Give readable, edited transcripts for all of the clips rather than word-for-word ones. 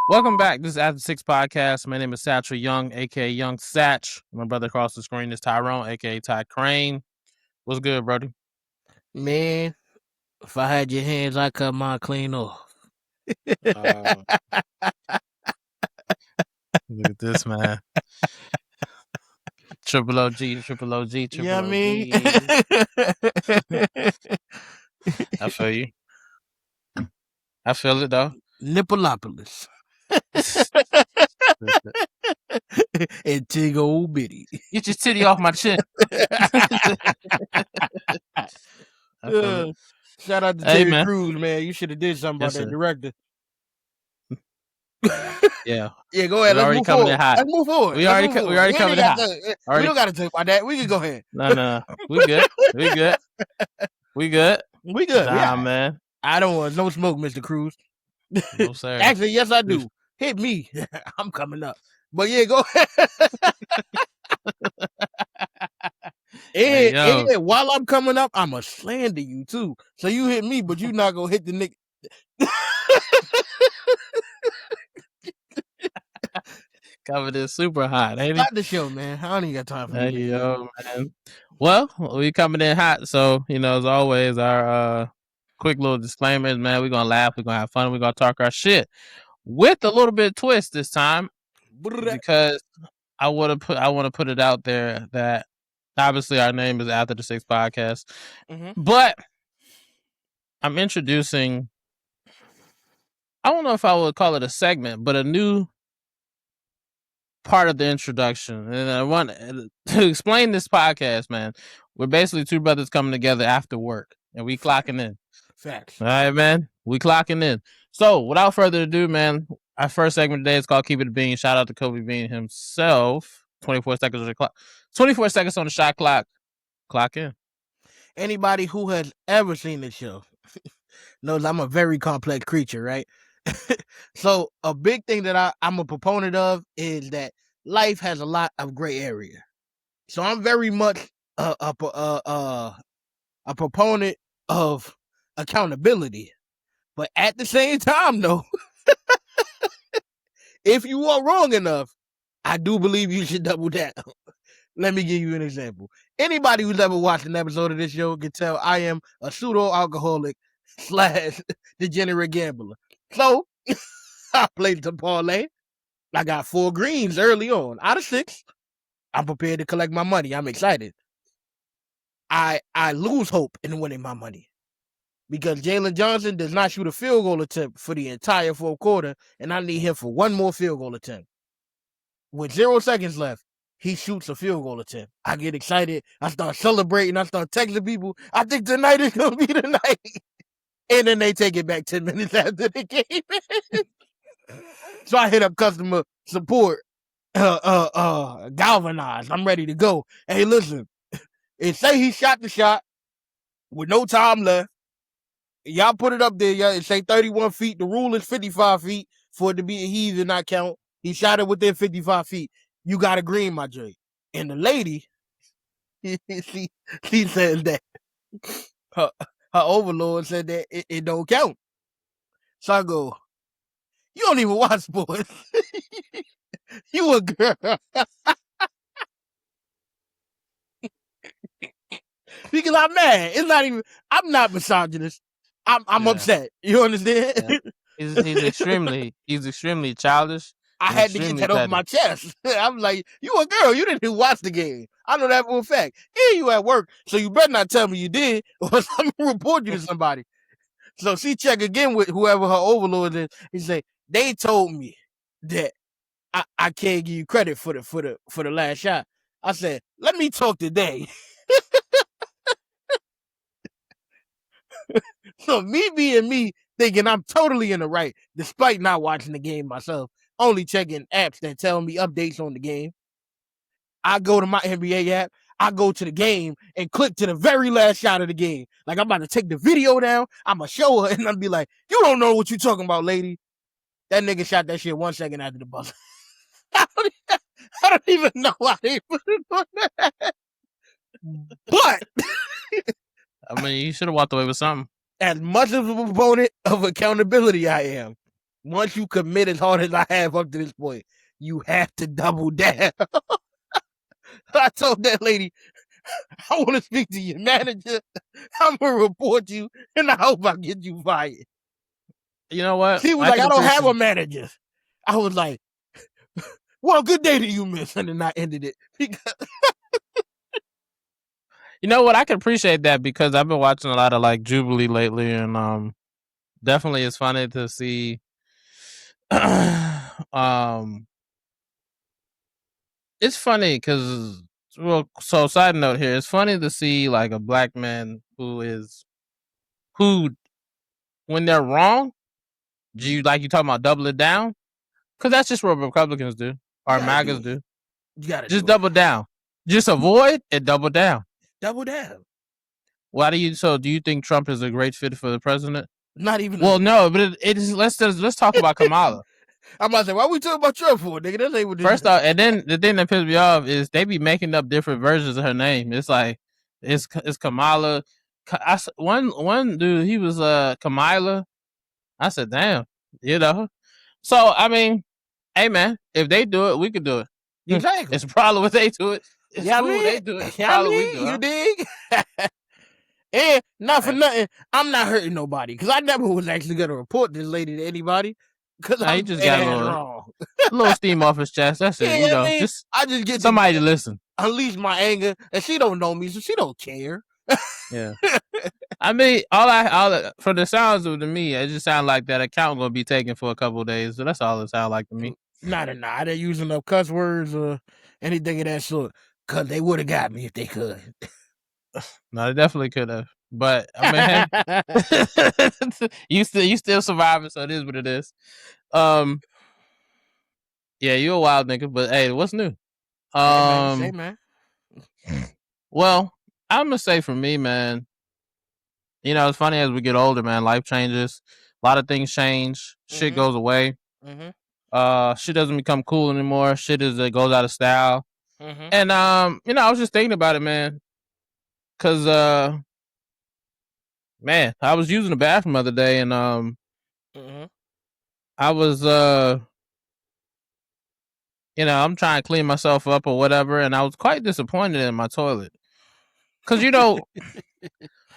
Welcome back. This is Afterthe6thPodcast. My name is Satchel Young, aka Young Satch. My brother across the screen is Tyrone, aka Ty Crane. What's good, brother? Man, if I had your hands, I'd cut mine clean off. Look at this, man. Triple OG, triple OG, triple You know what I mean? I feel you. I feel it, though. Nippleopolis. And tig old bitty. Get your titty off my chin. I feel it. Shout out to Hey, Terry man. Crews, man. You should have did something Yes, about that sir. director. Yeah. Yeah, go ahead. We Let's already move coming forward. in hot. Let's move forward. We already coming in hot. We don't got to talk about that. We can go ahead. No. We good. We good. We good. Nah, yeah. man. I don't want no smoke, Mr. Cruz. No, sir. Actually, yes, I do. Hit me. I'm coming up. But yeah, go ahead. And while I'm coming up, I'ma slander you too. So you hit me, but you not gonna hit the nigga. Covered it super hot, ain't it? Start the show, man. I don't even got time for that. Yo, man. Well, we coming in hot, so as always, our quick little disclaimers, man. We're gonna laugh, we're gonna have fun, we're gonna talk our shit with a little bit of twist this time, because I want to put it out there that obviously our name is After the Sixth Podcast, but I'm introducing. I don't know if I would call it a segment, but a new part of the introduction. And I want to explain this podcast, man. We're basically two brothers coming together after work, and we clocking in. Facts. All right, man. We clocking in. So without further ado, man, our first segment today is called Keep It a Bean. Shout out to Kobe Bean himself. 24 seconds on the clock. 24 seconds on the shot clock. Clock in. Anybody who has ever seen this show knows I'm a very complex creature, right? So a big thing that I'm a proponent of is that life has a lot of gray area. So I'm very much a proponent of accountability. But at the same time, though, if you are wrong enough, I do believe you should double down. Let me give you an example. Anybody who's ever watched an episode of this show can tell I am a pseudo-alcoholic / degenerate gambler. So, I played the parlay. I got 4 greens early on. Out of 6, I'm prepared to collect my money. I'm excited. I lose hope in winning my money, because Jalen Johnson does not shoot a field goal attempt for the entire fourth quarter, and I need him for one more field goal attempt. With 0 seconds left, he shoots a field goal attempt. I get excited. I start celebrating. I start texting people. I think tonight is going to be the night. And then they take it back 10 minutes after the game. So I hit up customer support, galvanized. I'm ready to go. Hey, listen, it say he shot the shot with no time left. Y'all put it up there. Y'all, it say 31 feet. The rule is 55 feet for it to be a he did not count. He shot it within 55 feet. You got a green, my J. And the lady, she says that her overlord said that it don't count. So I go, you don't even watch sports. You a girl. Because I'm mad. It's not even, I'm not misogynist. I'm upset. You understand? Yeah. He's extremely childish. I had to get that off my chest. I'm like, you a girl. You didn't even watch the game. I know that for a fact. And you at work, so you better not tell me you did, or I'm gonna report you to somebody. So she check again with whoever her overlord is. He say, they told me that I can't give you credit for the last shot. I said, let me talk today. So me being me, thinking I'm totally in the right, despite not watching the game myself, only checking apps that tell me updates on the game. I go to my NBA app, I go to the game and click to the very last shot of the game. Like I'm about to take the video down, I'm going to show her, and I'll be like, you don't know what you talking about, lady. That nigga shot that shit 1 second after the buzzer. I don't even know why they put it on that. But I mean, you should have walked away with something. As much of a proponent of accountability I am, once you commit as hard as I have up to this point, you have to double down. I told that lady, I want to speak to your manager. I'm gonna report you, and I hope I get you fired. You know what? She was like, I don't have a manager. I was like, well, good day to you, miss. And then I ended it. Because you know what? I can appreciate that because I've been watching a lot of like Jubilee lately, and definitely it's funny to see. It's funny because, well, so side note here, it's funny to see like a black man who, when they're wrong, you talking about double it down, because that's just what Republicans do or MAGAs do. You gotta just double down, just avoid and double down. Double down. Why do you? So do you think Trump is a great fit for the president? Not even. Well, no, but it is. Let's talk about Kamala. I'm about to say, why are we talking about Trump for, nigga? That's ain't what this First off, and then the thing that pisses me off is they be making up different versions of her name. It's like it's Kamala. One dude, he was Kamala. I said, damn, you know. So I mean, hey man, if they do it, we can do it. Exactly. It's a problem if they do it. It's cool they do it. It's probably we do it. You dig? And not for nothing, I'm not hurting nobody because I never was actually gonna report this lady to anybody. Because he just got a little steam off his chest. That's it. You know, I just get somebody to listen. Unleash my anger, and she don't know me, so she don't care. Yeah. I mean, all from the sounds of to me, it just sounds like that account gonna be taken for a couple of days. So that's all it sounds like to me. Not they're using up cuss words or anything of that sort. Cause they would have got me if they could. No, they definitely could have. But I mean, you still surviving, so it is what it is. Yeah, you a wild nigga, but hey, what's new? Say, man. Well, I'm gonna say for me, man. You know, it's funny as we get older, man. Life changes. A lot of things change. Shit goes away. Shit doesn't become cool anymore. Shit goes out of style. And you know, I was just thinking about it, man. Cause man, I was using the bathroom the other day, and I was you know, I'm trying to clean myself up or whatever, and I was quite disappointed in my toilet. Cause you know,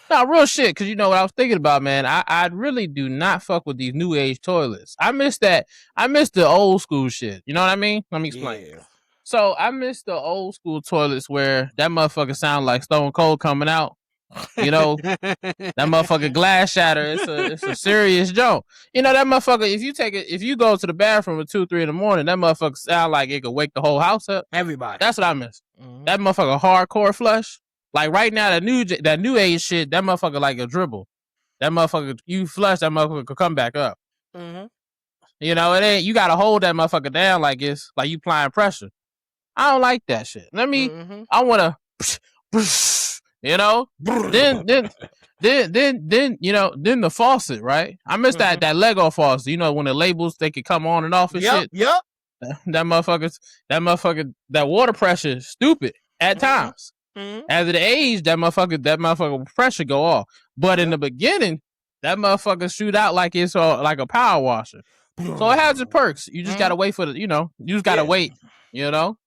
no, real shit. Cause you know what I was thinking about, man. I really do not fuck with these new age toilets. I miss that. I miss the old school shit. You know what I mean? Let me explain. Yeah. So I miss the old school toilets where that motherfucker sound like Stone Cold coming out. You know, that motherfucker glass shatter. It's a serious joke. You know that motherfucker. If you go to the bathroom at 2, 3 in the morning, that motherfucker sound like it could wake the whole house up. Everybody. That's what I miss. That motherfucker hardcore flush. Like right now, that new age shit. That motherfucker like a dribble. That motherfucker, you flush, that motherfucker could come back up. You know, it ain't. You gotta hold that motherfucker down like it's like you applying pressure. I don't like that shit. I wanna, you know. then you know, then the faucet, right? I miss that Lego faucet. You know, when the labels they could come on and off and shit. Yep. That water pressure is stupid at times. As it age, that motherfucker pressure go off. But in the beginning, that motherfucker shoot out like it's like a power washer. So it has its perks. You just gotta wait for you just gotta wait, you know.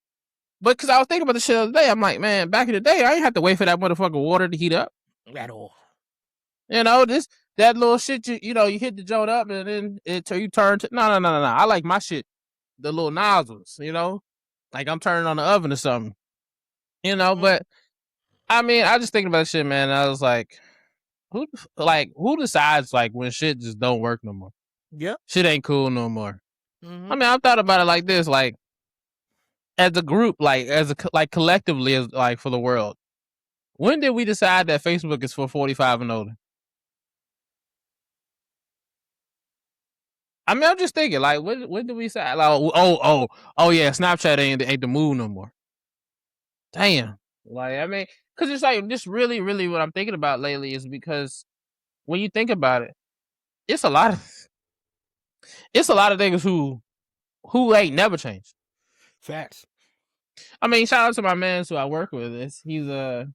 But because I was thinking about the shit the other day, I'm like, man, back in the day, I ain't have to wait for that motherfucking water to heat up at all. You know, that little shit. You know, you hit the joint up and then you turn to no. I like my shit, the little nozzles. You know, like I'm turning on the oven or something. You know, but I mean, I just thinking about shit, man. I was like, who decides like when shit just don't work no more? Yep. Shit ain't cool no more. I mean, I've thought about it like this, like as a group, like collectively, as like for the world. When did we decide that Facebook is for 45 and older? I mean, I'm just thinking, like, when did we decide? Like, oh yeah, Snapchat ain't the move no more. Damn. Like, I mean, because it's like, just really, really what I'm thinking about lately is because when you think about it, it's a lot of things who ain't never changed. Facts. I mean, shout out to my man who I work with. He's I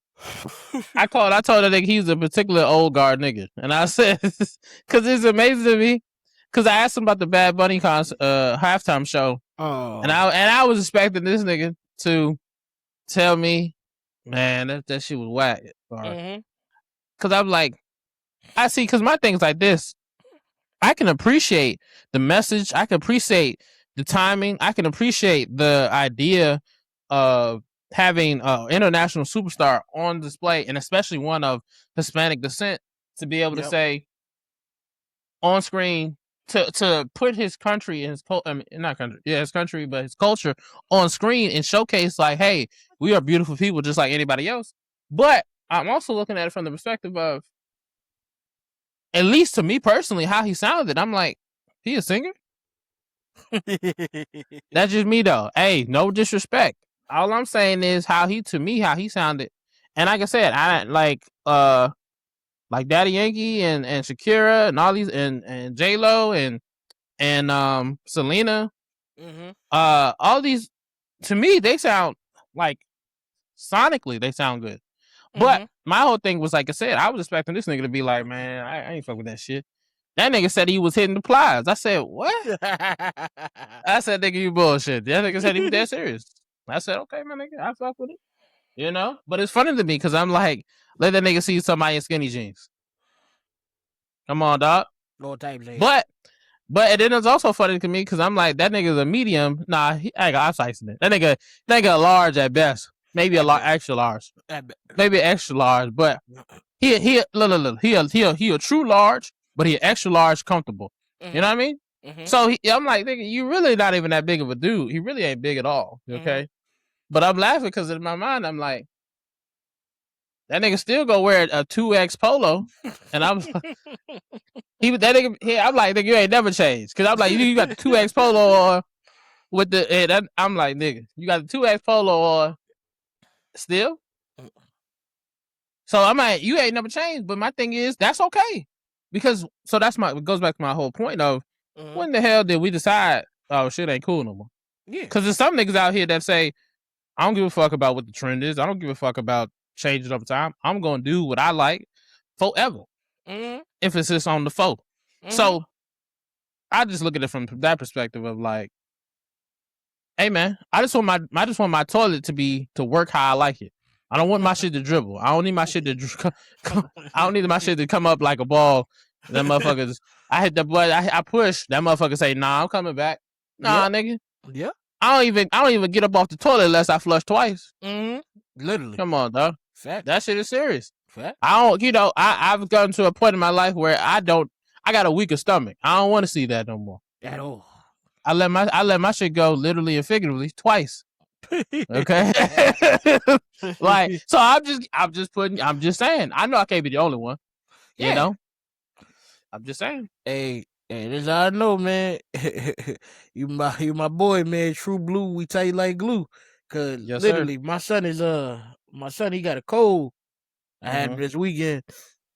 told that nigga he's a particular old guard nigga, and I said because it's amazing to me because I asked him about the Bad Bunny halftime show, and I was expecting this nigga to tell me, man, that shit was whack. Because I'm like, I see, because my thing's like this. I can appreciate the message. I can appreciate the timing. I can appreciate the idea of having an international superstar on display, and especially one of Hispanic descent, to be able to say on screen, to put his country and his his country, but his culture on screen and showcase like, hey, we are beautiful people just like anybody else. But I'm also looking at it from the perspective of, at least to me personally, how he sounded. I'm like, he a singer? That's just me though. Hey, no disrespect. All I'm saying is how he sounded. And like I said, I like Daddy Yankee and Shakira and all these and J-Lo and Selena. All these, to me, they sound like, sonically they sound good. But my whole thing was, like I said, I was expecting this nigga to be like, man, I ain't fuck with that shit. That nigga said he was hitting the plies. I said, what? I said, nigga, you bullshit. That nigga said he was dead serious. I said, okay, man, nigga, I fuck with it. You know? But it's funny to me because I'm like, let that nigga see somebody in skinny jeans. Come on, dog. But and then it's also funny to me because I'm like, that nigga's a medium. Nah, I got slicing it. That nigga a large at best. Maybe extra large. Maybe extra large, but he a true large, but he extra large comfortable. You know what I mean? So I'm like, nigga, you really not even that big of a dude. He really ain't big at all. Okay, but I'm laughing because in my mind I'm like, that nigga still go wear a 2X polo, and I'm that nigga. Yeah, I'm like, nigga, you ain't never changed. Because I'm like, you got the 2X polo on with the. I'm like, nigga, you got the 2X polo on still. So I'm like, you ain't never changed. But my thing is, that's okay, because it goes back to my whole point of when the hell did we decide, oh, shit ain't cool no more? Yeah. Because there's some niggas out here that say, I don't give a fuck about what the trend is. I don't give a fuck about changing over time. I'm gonna do what I like forever. Emphasis on the faux. So I just look at it from that perspective of like, hey man, I just want my toilet to work how I like it. I don't want my shit to dribble. I don't need my shit to I don't need my shit to come up like a ball. That motherfuckers, I hit the button, I push, that motherfucker say, nah, I'm coming back. Nah, nigga. Yeah. I don't even get up off the toilet unless I flush twice. Literally. Come on, dog. Fact. That shit is serious. Fact. I've gotten to a point in my life where I got a weaker stomach. I don't want to see that no more. At all. I let my shit go literally and figuratively twice. Okay. Like, so I'm just saying. I know I can't be the only one. Yeah. You know? I'm just saying. Hey, this is how I know, man. you my boy, man. True blue, we tell you like glue. Cause literally, sir. my son, he got a cold. I had him this weekend.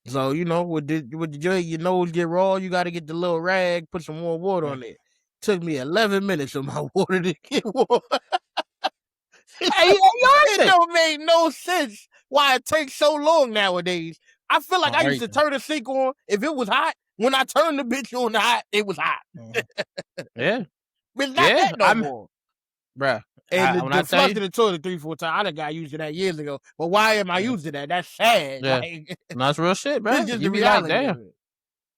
So, you know, with your nose get raw, you got to get the little rag, put some more water on it. Took me 11 minutes for my water to get warm. It don't make no sense why it takes so long nowadays. I feel like I used to turn the sink on if it was hot. When I turned the bitch on the hot, it was hot. Yeah. But it's not that no more. Bruh. And the flush in the toilet 3-4 times. I done got used to that years ago. But why am I used to that? That's sad. Yeah. Like, that's real shit, bro. Just you be like, damn.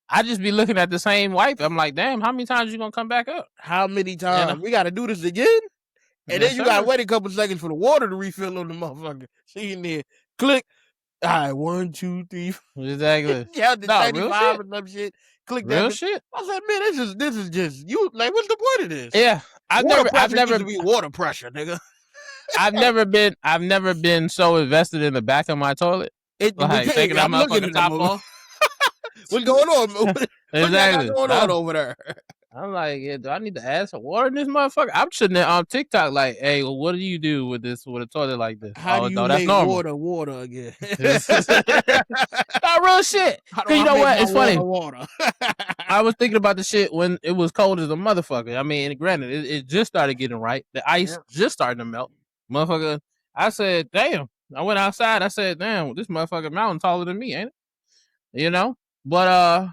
I just be looking at the same wipe. I'm like, damn, how many times you gonna come back up? How many times? You know? We gotta do this again? And then you gotta wait a couple seconds for the water to refill on the motherfucker. See in there. Click. All right, 1, 2, 3. Exactly. Yeah, the 35 and some shit. Click that. Real shit. I said, man, this is just you. Like, what's the point of this? Yeah, I've never to be water pressure, nigga. I've never been so invested in the back of my toilet. Taking that motherfucking top off. What's going on? Exactly. What's going on over there? I'm like, yeah, do I need to add some water in this motherfucker? I'm sitting there on TikTok like, hey, well, what do you do with a toilet like this? How do you make water again? Not real shit. You know what? It's funny. Water. I was thinking about the shit when it was cold as a motherfucker. I mean, granted, it just started getting right. The ice just started to melt. Motherfucker, I said, damn. I went outside. I said, damn, this motherfucker mountain taller than me, ain't it? You know? But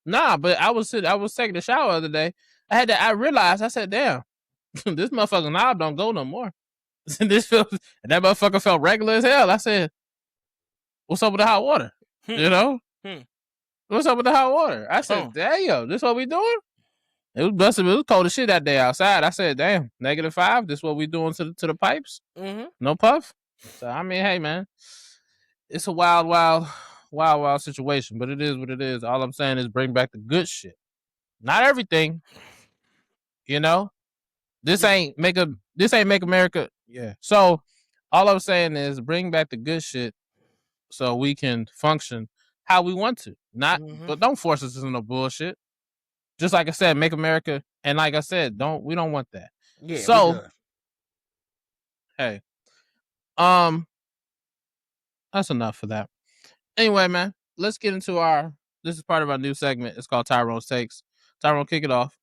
Nah, but I was taking a shower the other day. I realized, I said, damn, this motherfucking knob don't go no more. That motherfucker felt regular as hell. I said, what's up with the hot water? You know? What's up with the hot water? I said, damn, this what we doing? It was busted. It was cold as shit that day outside. I said, damn, -5. This what we doing to the pipes? No puff. So I mean, hey man, it's a wild situation, but it is what it is. All I'm saying is bring back the good shit. Not everything. You know? This ain't make America. Yeah. So all I'm saying is bring back the good shit so we can function how we want to. But don't force us into no bullshit. Just like I said, make America, and like I said, we don't want that. Yeah. So hey. That's enough for that. Anyway, man, let's get into this is part of our new segment. It's called Tyrone's Takes. Tyrone, kick it off.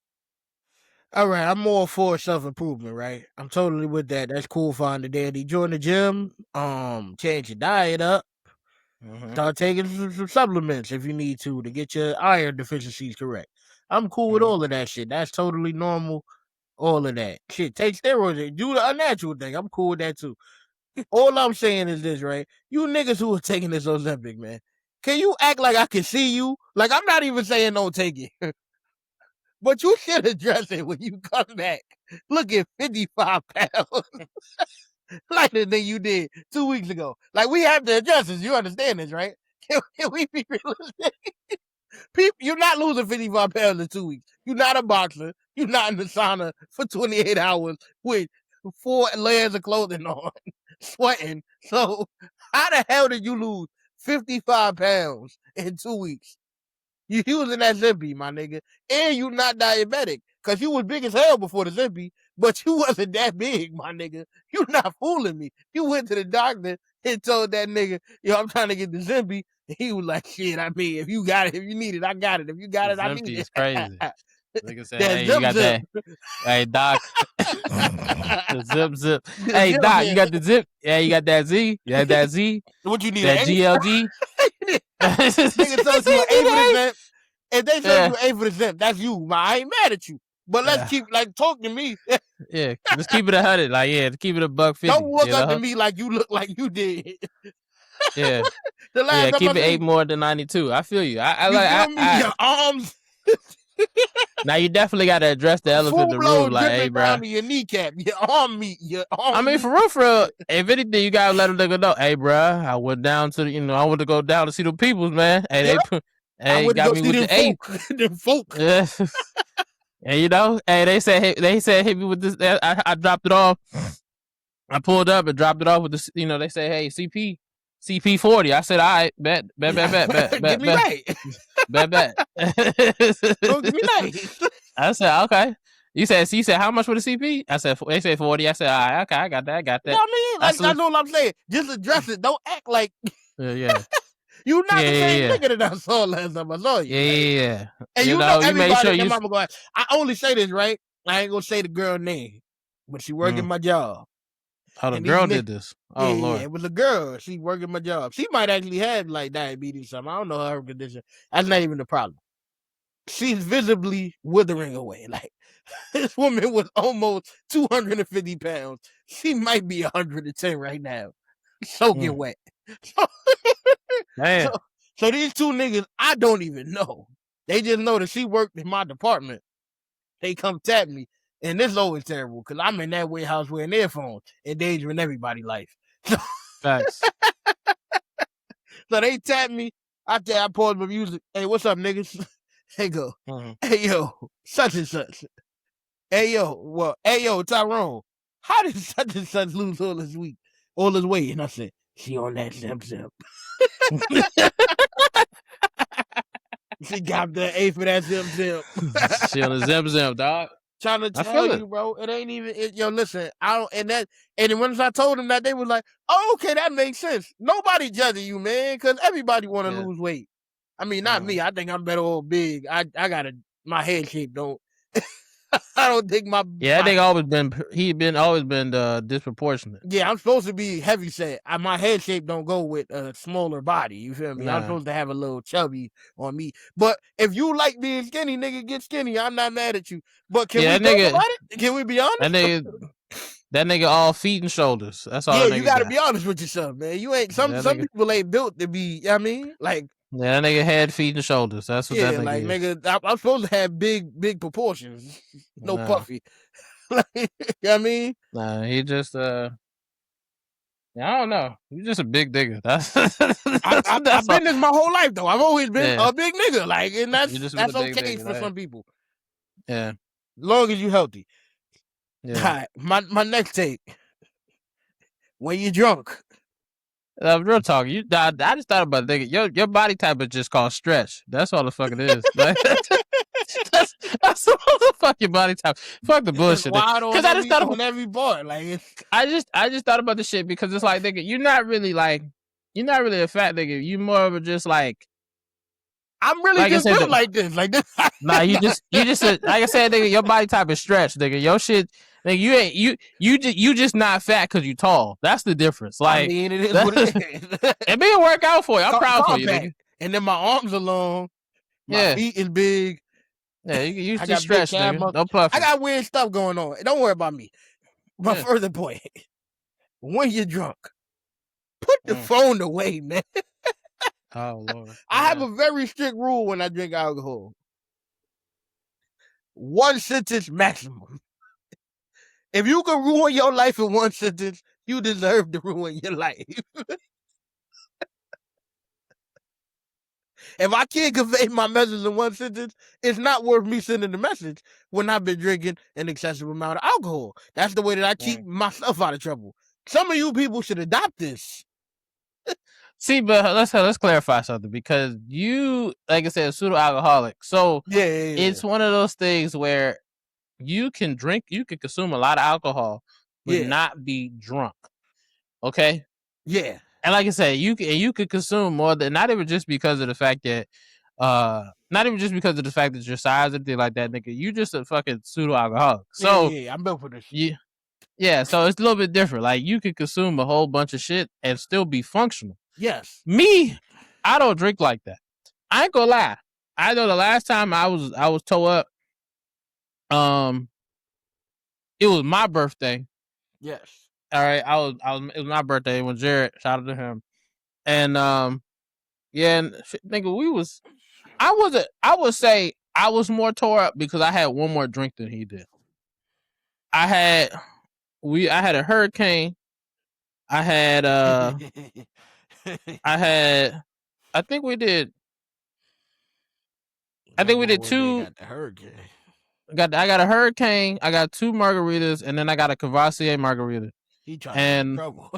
All right, I'm all for self-improvement, right? I'm totally with that. That's cool, find the daddy. Join the gym, change your diet up. Start taking some supplements if you need to get your iron deficiencies correct. I'm cool with all of that shit. That's totally normal. All of that. Shit, take steroids. Do the unnatural thing. I'm cool with that too. All I'm saying is this, right? You niggas who are taking this Ozempic, man, can you act like I can see you? Like, I'm not even saying don't take it. But you should address it when you come back. Look at 55 pounds. Lighter than you did 2 weeks ago. Like, we have to adjust this. You understand this, right? Can we be realistic? You're not losing 55 pounds in 2 weeks. You're not a boxer. You're not in the sauna for 28 hours with 4 layers of clothing on, sweating. So how the hell did you lose 55 pounds in 2 weeks? You using that Zempy, my nigga. And you not diabetic. Cause you was big as hell before the Zempy, but you wasn't that big, my nigga. You not fooling me. You went to the doctor and told that nigga, yo, I'm trying to get the Zempy. And he was like, shit, I mean, if you got it, if you need it, I got it. If you got it, I need it. Is crazy. Nigga said, that hey, zip, you got zip. that. Hey, Doc. The zip. The Hey, zip, Doc, yeah. you got the zip? Yeah, you got that Z? You got that Z? What you need? That GLG? Nigga told you an A for the Zemp. If they told you A for the Zemp, that's you. I ain't mad at you. But let's keep, like, talk to me. Yeah, let's keep it 100. Like, yeah, keep it $150. Don't walk up to me like you look like you did. Yeah. The last time keep I it 8 more than 92. I feel you. Your arms. Now you definitely got to address the elephant in the room. Like, hey, bro. Down to your kneecap, your arm meat, your arm. I mean, for real. If anything, you gotta let a nigga know. Hey, bro, I went down to I went to go down to see the peoples, man. Hey, I went got to me with the A. Them folk. Yeah. And hey, they said hit me with this. I dropped it off. I pulled up and dropped it off with this. They say, hey, CP 40. I said, all right, bet. Give me right. Bet. Don't give me nice. I said, okay. He said, how much for the CP? I said, they say 40. I said, all right, okay, I got that. You know what I mean? Like, that's all I'm saying. Just address it. Don't act like. Yeah. You not the same nigga that I saw last time I saw you. Yeah. And you know everybody. Your mama going. I only say this, right? I ain't gonna say the girl name, but she working my job. Oh, the girl did this. Oh, Lord. Yeah, it was a girl. She working my job. She might actually have like diabetes or something. I don't know her condition. That's not even the problem. She's visibly withering away. Like, this woman was almost 250 pounds. She might be 110 right now. Soaking wet. So these two niggas, I don't even know. They just know that she worked in my department. They come tap me. And this is always terrible because I'm in that warehouse wearing earphones, endangering everybody's life. Facts. So they tap me. I pause my music. Hey, what's up, niggas? They go, hey, yo, such and such. Hey, yo, Tyrone, how did such and such lose all his weight? And I said, she on that Zemp. She got the A for that Zemp. She on the Zemp, dog. Trying to tell you, bro, it ain't even. Yo, listen, I don't. And once I told them that, they was like, "Oh, okay, that makes sense." Nobody judging you, man, because everybody want to lose weight. I mean, not me. I think I'm better old big. I got my head shape don't. I don't think my that nigga always been disproportionate. Yeah, I'm supposed to be heavy set. My head shape don't go with a smaller body. You feel me? Nah. I'm supposed to have a little chubby on me. But if you like being skinny, nigga, get skinny. I'm not mad at you. But can we talk about it? Can we be honest? That nigga all feet and shoulders. That's all. Yeah, that nigga you gotta got. be honest with yourself, man. You ain't some Nigga, people ain't built to be. You know what I mean, like yeah, that nigga head, feet, and shoulders. That's what that nigga like is. nigga, I'm supposed to have big proportions, no puffy. Like, you know what I mean? Nah, he just I don't know. He's just a big nigga. That's I've been this my whole life though. I've always been a big nigga. Like, and that's okay for some people. Yeah. As long as you healthy. Yeah. My next take. When you drunk. Real talk. I just thought about thinking your body type is just called stretch. That's all the fuck it is. Like, that's all the fuck your body type. Fuck the bullshit. Because I just thought on every bar. Like I just thought about the shit because it's like, nigga, you're not really a fat nigga. You more of a just like. I'm really just built like this. Nah, you just like I said, nigga, your body type is stretch, nigga. Your shit, nigga, you just not fat because you tall. That's the difference. Like, I mean, it is what it is. It may work out for you. I'm proud for you, nigga. And then my arms are long. My feet is big. Yeah, you just stretch, nigga. No puffy. I got weird stuff going on. Don't worry about me. My further point. When you're drunk, put the phone away, man. Oh, Lord. I have a very strict rule when I drink alcohol. 1 sentence maximum. If you can ruin your life in 1 sentence, you deserve to ruin your life. If I can't convey my message in 1 sentence, it's not worth me sending the message when I've been drinking an excessive amount of alcohol. That's the way that I keep myself out of trouble. Some of you people should adopt this. See, but let's clarify something, because you, like I said, pseudo alcoholic. So it's one of those things where you can consume a lot of alcohol, but not be drunk. Okay. Yeah. And like I said, you could consume more than, not even just because of the fact that your size or anything like that, nigga. You just a fucking pseudo alcoholic. So I'm built for this. Yeah, so it's a little bit different. Like, you could consume a whole bunch of shit and still be functional. Yes. Me, I don't drink like that. I ain't gonna lie. I know the last time I was toe up, it was my birthday. Yes. All right, it was my birthday when Jared, shout out to him. And nigga, I would say I was more tore up because I had one more drink than he did. I had a hurricane. I think we did 2. Got the hurricane. I got a hurricane. I got 2 margaritas, and then I got a Cavassier margarita. He trying to get trouble.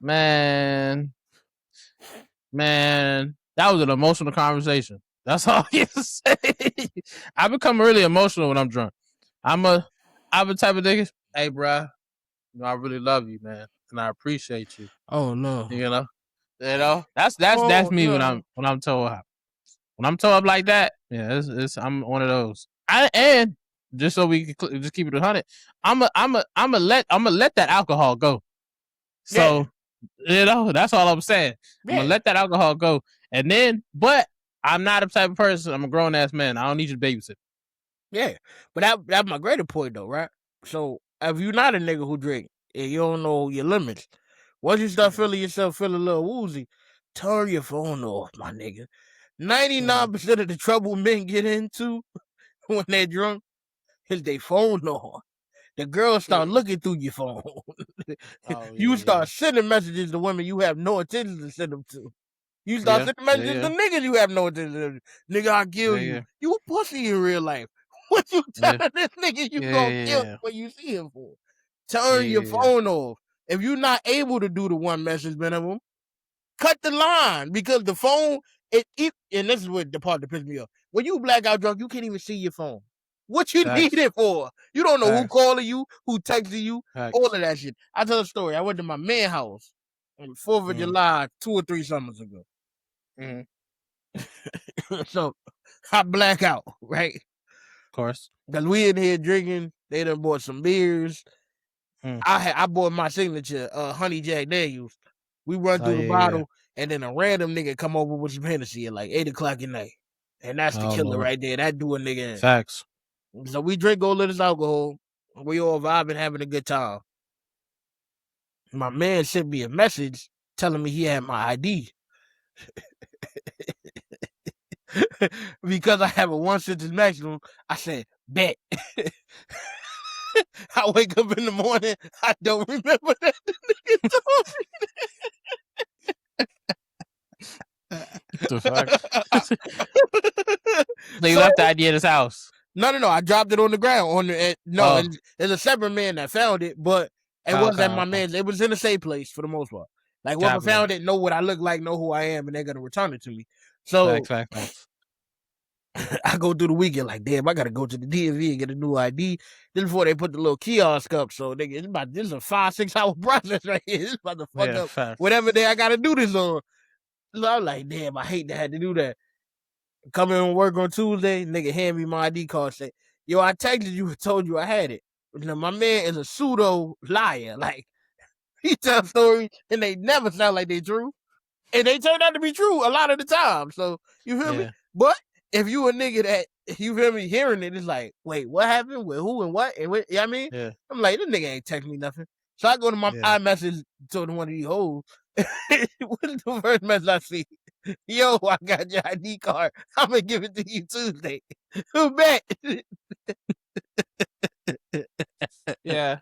man, that was an emotional conversation. That's all I can say. I become really emotional when I'm drunk. I'm a type of nigga. Hey, bro, I really love you, man, and I appreciate you. Oh no, you know, that's me when I'm toe up. When I'm toe up like that, yeah, I'm one of those. And just so we can just keep it 100, I'm gonna let that alcohol go. So that's all I'm saying. I'm gonna let that alcohol go, and then, but I'm not a type of person. I'm a grown ass man. I don't need you to babysit. Yeah, but that's my greater point though, right? So if you're not a nigga who drink and you don't know your limits, once you start feeling yourself a little woozy, turn your phone off, my nigga. 99% of the trouble men get into when they're drunk is they phone off. The girls start looking through your phone. You start sending messages to women you have no intention to send them to. You start sending messages to niggas you have no intention to. Nigga, I'll kill you. You a pussy in real life. What you telling this nigga you gonna kill when you see him for? Turn your phone off. If you're not able to do the 1 message minimum, cut the line, because the phone, and this is what the part that pisses me off. When you blackout drunk, you can't even see your phone. What you need it for? You don't know who calling you, who texting you, all of that shit. I tell a story. I went to my man's house on the 4th of July 2 or 3 summers ago. So I black out, right? course. Because we in here drinking. They done bought some beers. I bought my signature, Honey Jack Daniels. We run through the bottle, and then a random nigga come over with some Hennessy at like 8 o'clock at night. And that's the killer Lord. right there. That do a nigga in. Facts. So we drink all of this alcohol. We all vibing, having a good time. My man sent me a message telling me he had my ID. Because I have a 1 sentence maximum, I said, bet. I wake up in the morning, I don't remember that the nigga told me. The fuck? So you left the ID at his house? No. I dropped it on the ground. There's a separate man that found it, but it wasn't at my man's. It was in a safe place for the most part. Like whoever found it know what I look like, know who I am, and they're gonna return it to me. So facts. I go through the weekend like, damn, I gotta go to the DMV and get a new ID. Then before they put the little kiosk up, so nigga, this is a 5-6 hour process right here. This is about to fuck up facts. whatever day I gotta do this on. So I'm like, damn, I hate to have to do that. Come in and work on Tuesday, nigga hand me my ID card, say, yo, I texted you and told you I had it. Now, my man is a pseudo liar. Like, he tells stories and they never sound like they true. And they turn out to be true a lot of the time. So, you feel me? But if you a nigga that, you feel me, hearing it, it's like, wait, what happened? With who and what? And what, you know what I mean? Yeah. I'm like, this nigga ain't text me nothing. So I go to my iMessage to one of these hoes. What's the first message I see? Yo, I got your ID card. I'm gonna give it to you Tuesday. Who bet? Yeah.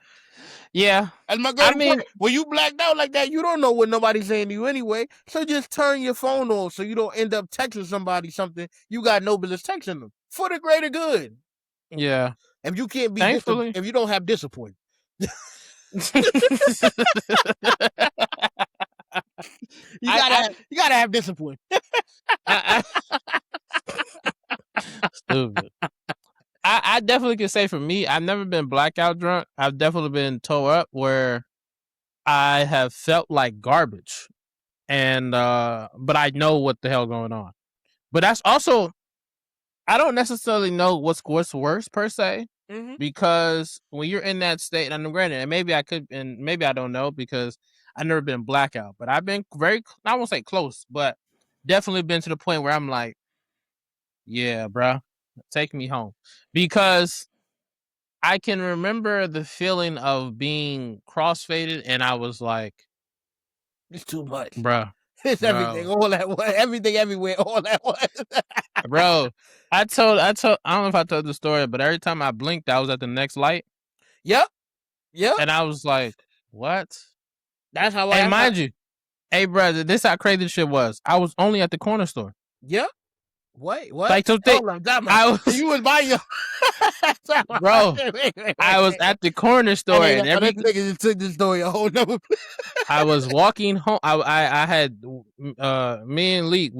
As my girl, when you blacked out like that, you don't know what nobody's saying to you anyway. So just turn your phone on so you don't end up texting somebody something you got no business texting them for the greater good. Yeah. If you can't be, if you don't have discipline. You gotta have discipline. Stupid. I definitely can say for me, I've never been blackout drunk. I've definitely been toe up where I have felt like garbage, and but I know what the hell going on. But that's also, I don't necessarily know what's worse per se, because when you're in that state, and I'm granted, and maybe I could, and maybe I don't know because I've never been blackout, but I've been very, I won't say close, but definitely been to the point where I'm like, yeah, bro, take me home, because I can remember the feeling of being crossfaded, and I was like, it's too much, bro. It's everything, all that one, everything, everywhere, all that one. Bro, I don't know if I told the story, but every time I blinked, I was at the next light. Yep. And I was like, what? That's how I. And mind you, hey, brother, this how crazy shit was. I was only at the corner store. Yep. Wait, what? Like, so you was by your bro. I was at the corner store, and every nigga just took this story a whole nother. I was walking home. I had me and Leek.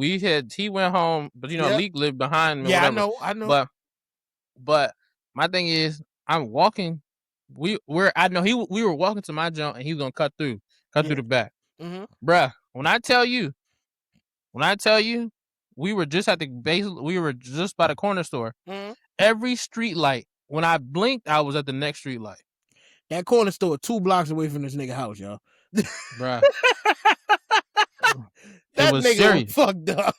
He went home, but Leek lived behind me. Yeah, whatever. I know. But my thing is, I'm walking. We were walking to my jump, and he was gonna cut through the back. Bruh, when I tell you, we were just at the base. We were just by the corner store. Every street light. When I blinked, I was at the next street light. That corner store 2 blocks away from this nigga house, y'all. Bruh. That nigga serious. Was fucked up.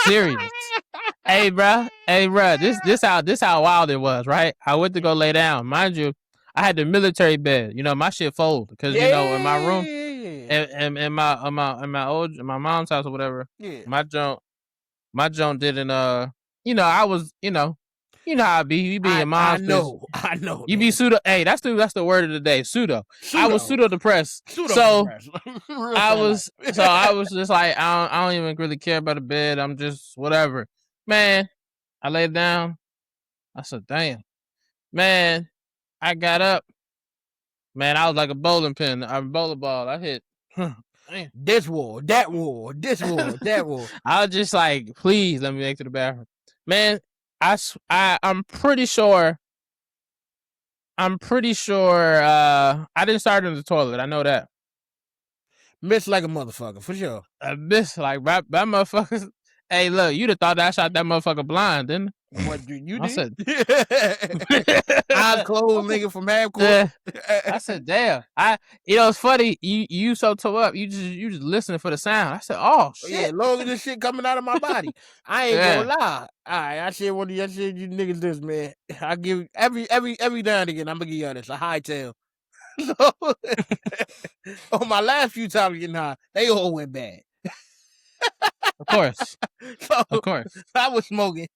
Serious. Hey, bruh. This how wild it was, right? I went to go lay down. Mind you, I had the military bed. My shit fold because in my room, and in my mom's house or whatever. Yeah. My junk didn't. I was. You know how I be. You be in your mom's. I know. You be pseudo. Hey, that's the word of the day. Pseudo. I was pseudo depressed. So I was just like, I don't even really care about the bed. I'm just whatever. Man, I laid down. I said, damn. Man, I got up. Man, I was like a bowling pin, a bowling ball. I hit. This wall, that wall, this wall, that wall. I was just like, please let me make it to the bathroom. Man, I'm pretty sure I didn't start in the toilet. I know that. Miss like a motherfucker, for sure. I miss like that motherfucker. Hey, look, you'd have thought that I shot that motherfucker blind, didn't What you I did? said, Eyes closed, nigga, from half court. I said, damn. It's funny. You so toe up. You just listening for the sound. I said, oh shit. Yeah, long as this shit coming out of my body, I ain't gonna lie. All right, I share one of your shit, you niggas. This man, I give every now and again. I'm gonna give y'all this a high tail. So, on my last few times getting high, they all went bad. Of course. So, Of course. I was smoking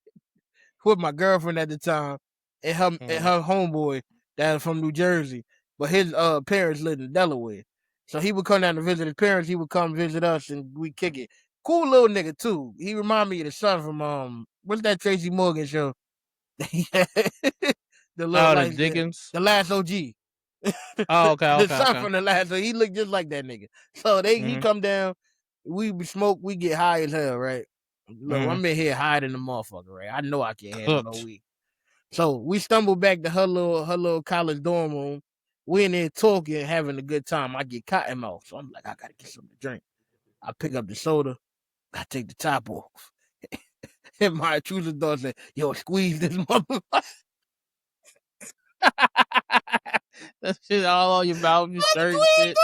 with my girlfriend at the time and her homeboy that was from New Jersey, but his parents lived in Delaware. So he would come down to visit his parents. He would come visit us, and we kick it. Cool little nigga too. He remind me of the son from what's that Tracy Morgan show? The little the like Dickens. the last OG. Oh, okay. The son from the last. So he looked just like that nigga. So he come down. We smoke. We get high as hell, right? Look, I'm in here hiding the motherfucker, right? I know I can't handle no weed. So we stumble back to her little college dorm room. We in there talking, having a good time. I get cotton mouth, so I'm like, I gotta get something to drink. I pick up the soda. I take the top off. And my intrusive thought said, yo, squeeze this motherfucker. That shit all on your mouth, you stirring shit.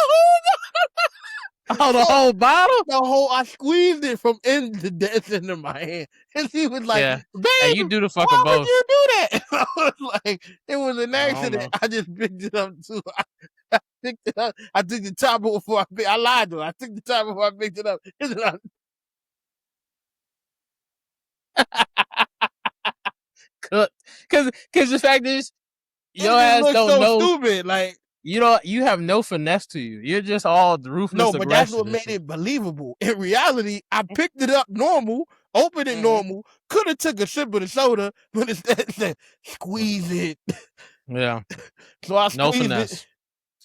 The whole bottle? I squeezed it from end to death into my hand. And she was like, babe, and you do the fucking why both. would you do that? I was like, it was an accident. I just picked it up too. I picked it up. I took the top before I lied to her. I took the top before I picked it up. Cooked. Cause the fact is, your ass don't so know. Stupid. Like, you have no finesse to you. You're just all ruthless. No, but that's what made it believable. In reality, I picked it up normal, opened it normal, could have took a sip of the soda, but instead said, squeeze it. Yeah. So I squeezed no finesse.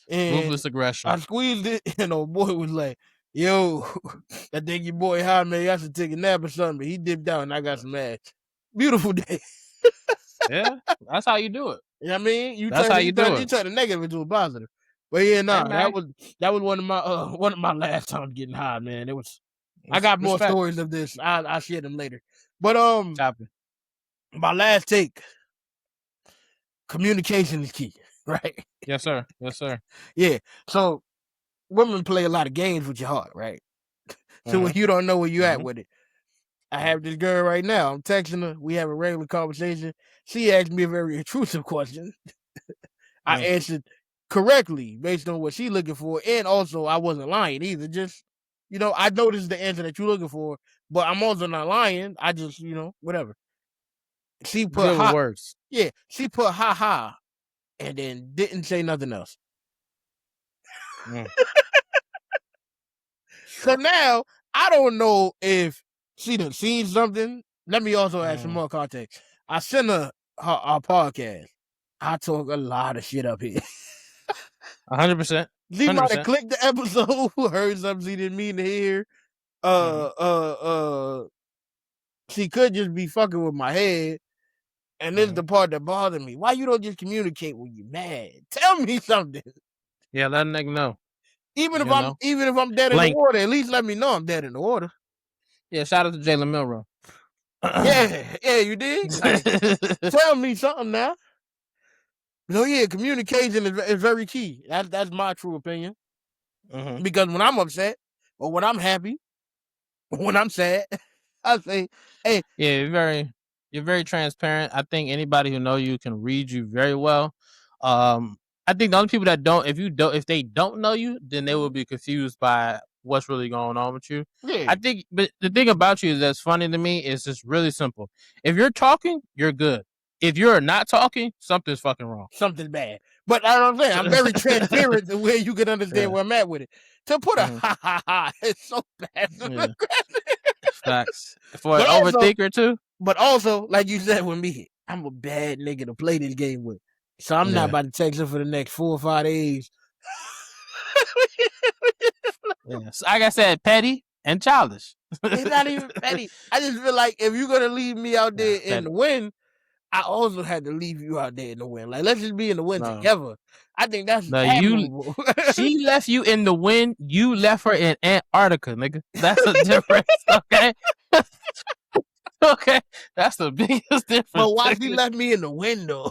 And ruthless aggression. I squeezed it, and old boy was like, yo, I think your boy high, man. I should take a nap or something. But he dipped out, and I got some ass. Beautiful day. Yeah, that's how you do it. You know what I mean? You turn the negative into a positive. But yeah, Hey, that was one of my last times getting high, man. It was. I got more stories of this. I'll share them later. But my last take. Communication is key, right? Yes, sir. Yes, sir. Yeah. So women play a lot of games with your heart, right? So when you don't know where you at with it. I have this girl right now. I'm texting her. We have a regular conversation. She asked me a very intrusive question. I answered correctly based on what she's looking for. And also, I wasn't lying either. Just, I know this is the answer that you're looking for, but I'm also not lying. I just, whatever. She put words. Yeah, she put ha and then didn't say nothing else. So now, I don't know if she done seen something. Let me also add some more context. I sent her our podcast. I talk a lot of shit up here. 100%. She might have clicked the episode, heard something she didn't mean to hear. She could just be fucking with my head. And this is the part that bothered me. Why you don't just communicate when you're mad? Tell me something. Yeah, let a nigga know. Even if I'm dead in the water, at least let me know I'm dead in the water. Yeah, shout out to Jalen Milrow. yeah, you did. Like, tell me something now. So yeah, communication is very key. That's my true opinion. Because when I'm upset or when I'm happy, or when I'm sad, I say, "Hey." Yeah, you're very transparent. I think anybody who knows you can read you very well. I think the only people that if they don't know you, then they will be confused by what's really going on with you. Yeah. I think, but the thing about you that's funny to me is just really simple. If you're talking, you're good. If you're not talking, something's fucking wrong. Something's bad. But I don't think I'm very transparent the way you can understand where I'm at with it. To put a ha ha ha, it's so bad. Facts. For an overthinker too. But also, like you said with me, I'm a bad nigga to play this game with. So I'm not about to text her for the next 4 or 5 days. So like I said, petty and childish. It's not even petty. I just feel like if you're gonna leave me out there in the wind, I also had to leave you out there in the wind. Like, let's just be in the wind together. I think that's admirable. She left you in the wind. You left her in Antarctica, nigga. That's a difference, okay? Okay, that's the biggest difference. But why she left me in the window?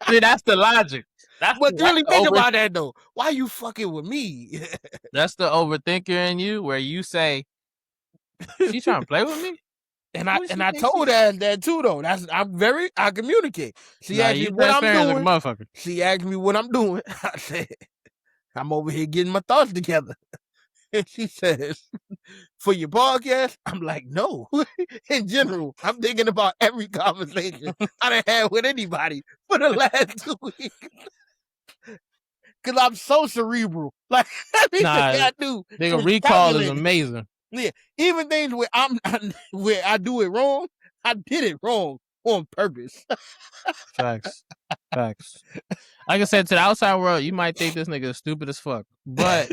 See, that's the logic. But really think about that though. Why you fucking with me? That's the overthinker in you, where you say, "She trying to play with me," and I told her that too though. I communicate. She asked me what I'm doing. Like a motherfucker. She asked me what I'm doing. I said, I'm over here getting my thoughts together. And she says, for your podcast? I'm like, no. In general, I'm thinking about every conversation I done had with anybody for the last 2 weeks. Because I'm so cerebral. Like, everything I do. Nigga, recall is amazing. Yeah. Even things where where I do it wrong, I did it wrong on purpose. Facts. Like I said, to the outside world, you might think this nigga is stupid as fuck. But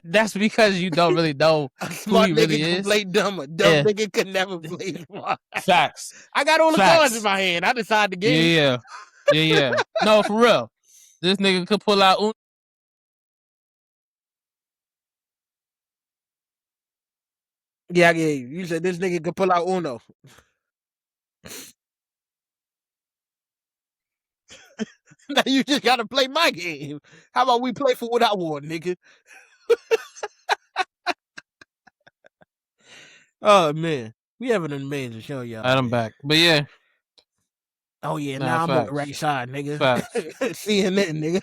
that's because you don't really know who he really is. Play dumb. A dumb nigga could never play smart. Facts. I got all the cards in my hand. I decide the game. Yeah. No, for real. This nigga could pull out Yeah. You said this nigga could pull out Uno. Now you just gotta play my game. How about we play for what I want, nigga? Oh man, we have an amazing show, y'all. I'm back, but yeah. Oh yeah, now I'm on the right side, nigga. CNN, nigga.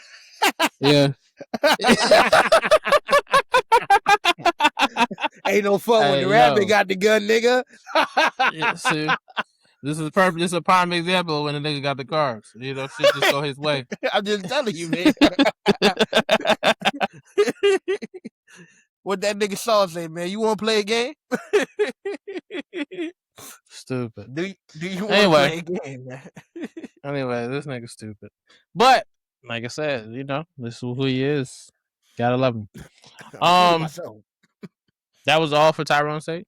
Yeah. Ain't no fun when the rabbit got the gun, nigga. Yeah, see, this is perfect. This is a prime example of when the nigga got the cards. You know, shit just go his way. I'm just telling you, man. What that nigga Saw say, man? You want to play a game? Stupid. Do you want to play a game, man? Anyway, this nigga's stupid. But like I said, you know, this is who he is. Gotta love him. That was all for Tyrone State?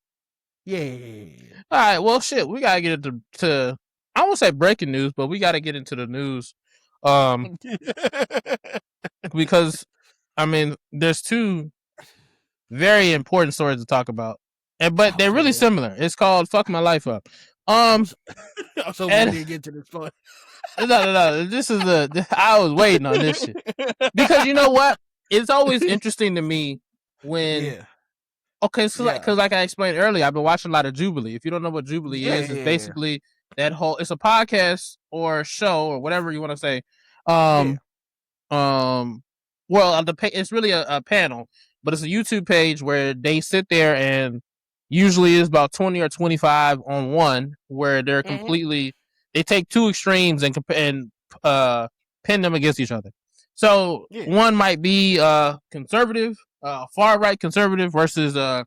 Yeah. All right. Well, shit. We gotta get into I won't say breaking news, but we gotta get into the news. Because I mean, there's two very important stories to talk about, but they're really similar. It's called "Fuck My Life Up." I'm so glad to get to this point. No. This is I was waiting on this shit because you know what? It's always interesting to me when. Yeah. Okay, so because like I explained earlier, I've been watching a lot of Jubilee. If you don't know what Jubilee is, it's basically that whole. It's a podcast or show or whatever you want to say. Well, it's really a panel, but it's a YouTube page where they sit there and usually it's about 20 or 25 on one, where they're completely. They take two extremes and pin them against each other. So one might be conservative. Far right conservative versus a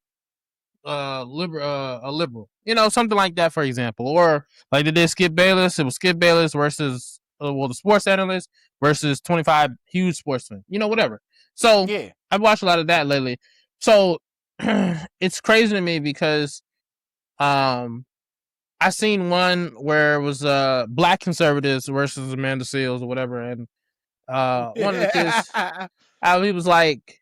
liberal, you know, something like that, for example. Or like they did Skip Bayless, it was Skip Bayless versus the sports analyst versus 25 huge sportsmen, you know, whatever. So I've watched a lot of that lately. So it's crazy to me because I seen one where it was black conservatives versus Amanda Seales or whatever, and one of the kids, he was like,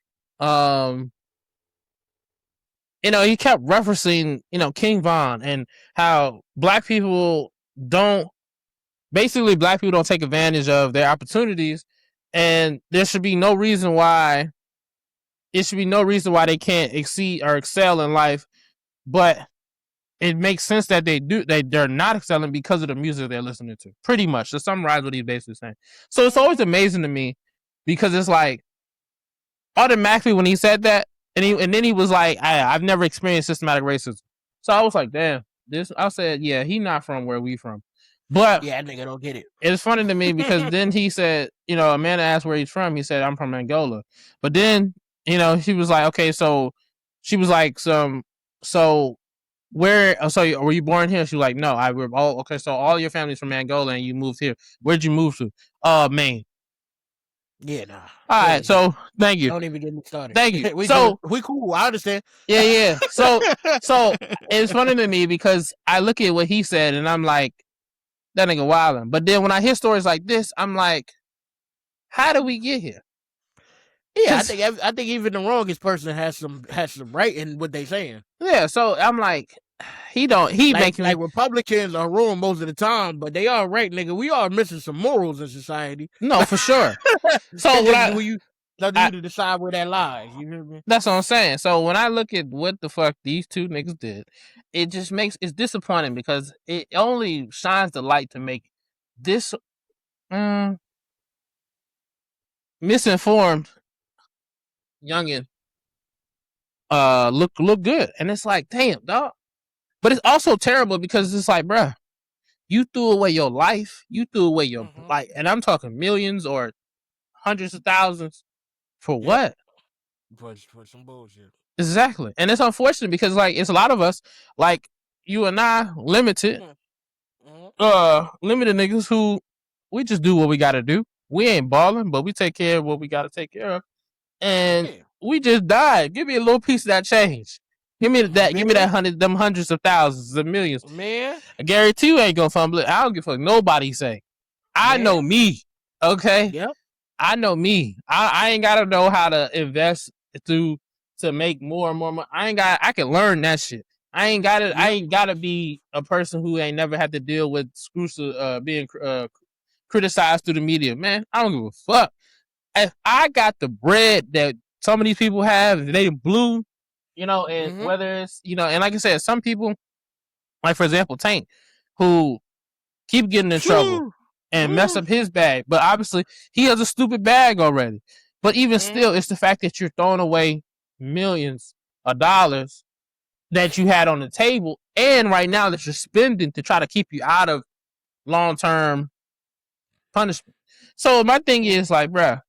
you know, he kept referencing, you know, King Von and how black people don't take advantage of their opportunities, and there should be no reason why they can't exceed or excel in life, but it makes sense that they're not excelling because of the music they're listening to, pretty much, to summarize what he's basically saying. So it's always amazing to me because it's like automatically when he said that, and then he was like, I've never experienced systematic racism. So I was like, damn, I said, yeah, he not from where we from. But yeah, nigga don't get it. It's funny to me because then he said, you know, Amanda asked where he's from. He said, I'm from Angola. But then, you know, she was like, okay, so she was like, so where, so were you born here? She was like, no, okay, so all your family's from Angola and you moved here. Where'd you move to? Maine. Yeah, nah. All right, so thank you. Don't even get me started. Thank you. we cool. I understand. Yeah. So it's funny to me because I look at what he said and I'm like, that nigga wildin'. But then when I hear stories like this, I'm like, how do we get here? Yeah, I think even the wrongest person has some right in what they saying. Yeah, so I'm like, he don't. He Like, making me. Republicans are wrong most of the time, but they are right, nigga. We are missing some morals in society. No, for sure. So It's what just when you up to you to decide where that lies. You hear me? that's what I'm saying. So when I look at what the fuck these two niggas did, it just it's disappointing because it only shines the light to make this misinformed youngin look good. And it's like, damn, dog. But it's also terrible because it's like, bruh, you threw away your life, you threw away your life, and I'm talking millions or hundreds of thousands for what? For some bullshit. Exactly. And it's unfortunate because like it's a lot of us, like you and I, limited niggas who we just do what we gotta do. We ain't balling, but we take care of what we gotta take care of. And we just died. Give me a little piece of that change. Give me that. Man. Give me that them hundreds of thousands of millions. Man, I guarantee you ain't gonna fumble it. I don't give a fuck nobody say. I know me. Okay. Yep. I know me. I ain't gotta know how to invest to make more and more money. I can learn that shit. I ain't gotta be a person who ain't never had to deal with being criticized through the media. Man, I don't give a fuck. If I got the bread that some of these people have, they blue, you know, and whether it's, you know, and like I said, some people, like for example, Tank, who keep getting in trouble and mess up his bag, but obviously he has a stupid bag already. But even still, it's the fact that you're throwing away millions of dollars that you had on the table, and right now that you're spending to try to keep you out of long-term punishment. So my thing is like, bruh,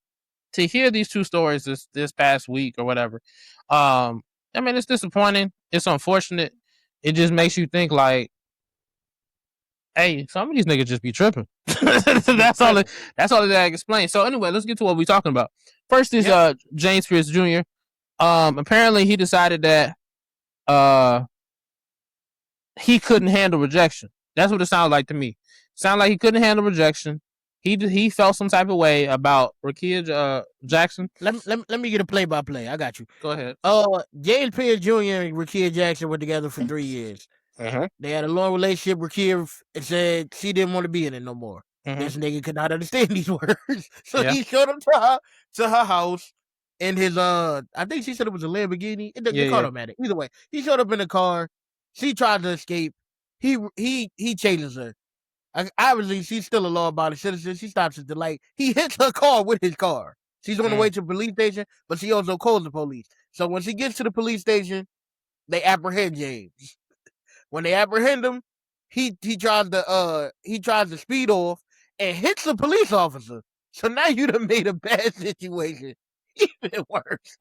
to hear these two stories this past week or whatever, I mean, it's disappointing. It's unfortunate. It just makes you think like, hey, some of these niggas just be tripping. That's all that I can explain. So anyway, let's get to what we're talking about. First is James Pierce Jr. Apparently he decided that he couldn't handle rejection. That's what it sounded like to me. Sounded like he couldn't handle rejection. He felt some type of way about Rakia Jackson. Let me get a play-by-play. I got you. Go ahead. James Pierce Jr. and Rakia Jackson were together for 3 years. They had a long relationship. Rakia said she didn't want to be in it no more. This nigga could not understand these words. So he showed up to her house in his I think she said it was a Lamborghini. It doesn't automatic. Either way, he showed up in a car. She tried to escape. He chases her. Obviously, she's still a law-abiding citizen. She stops at the light. He hits her car with his car. She's on the way to the police station, but she also calls the police. So when she gets to the police station, they apprehend James. When they apprehend him, he tries to speed off and hits the police officer. So now you done made a bad situation even worse.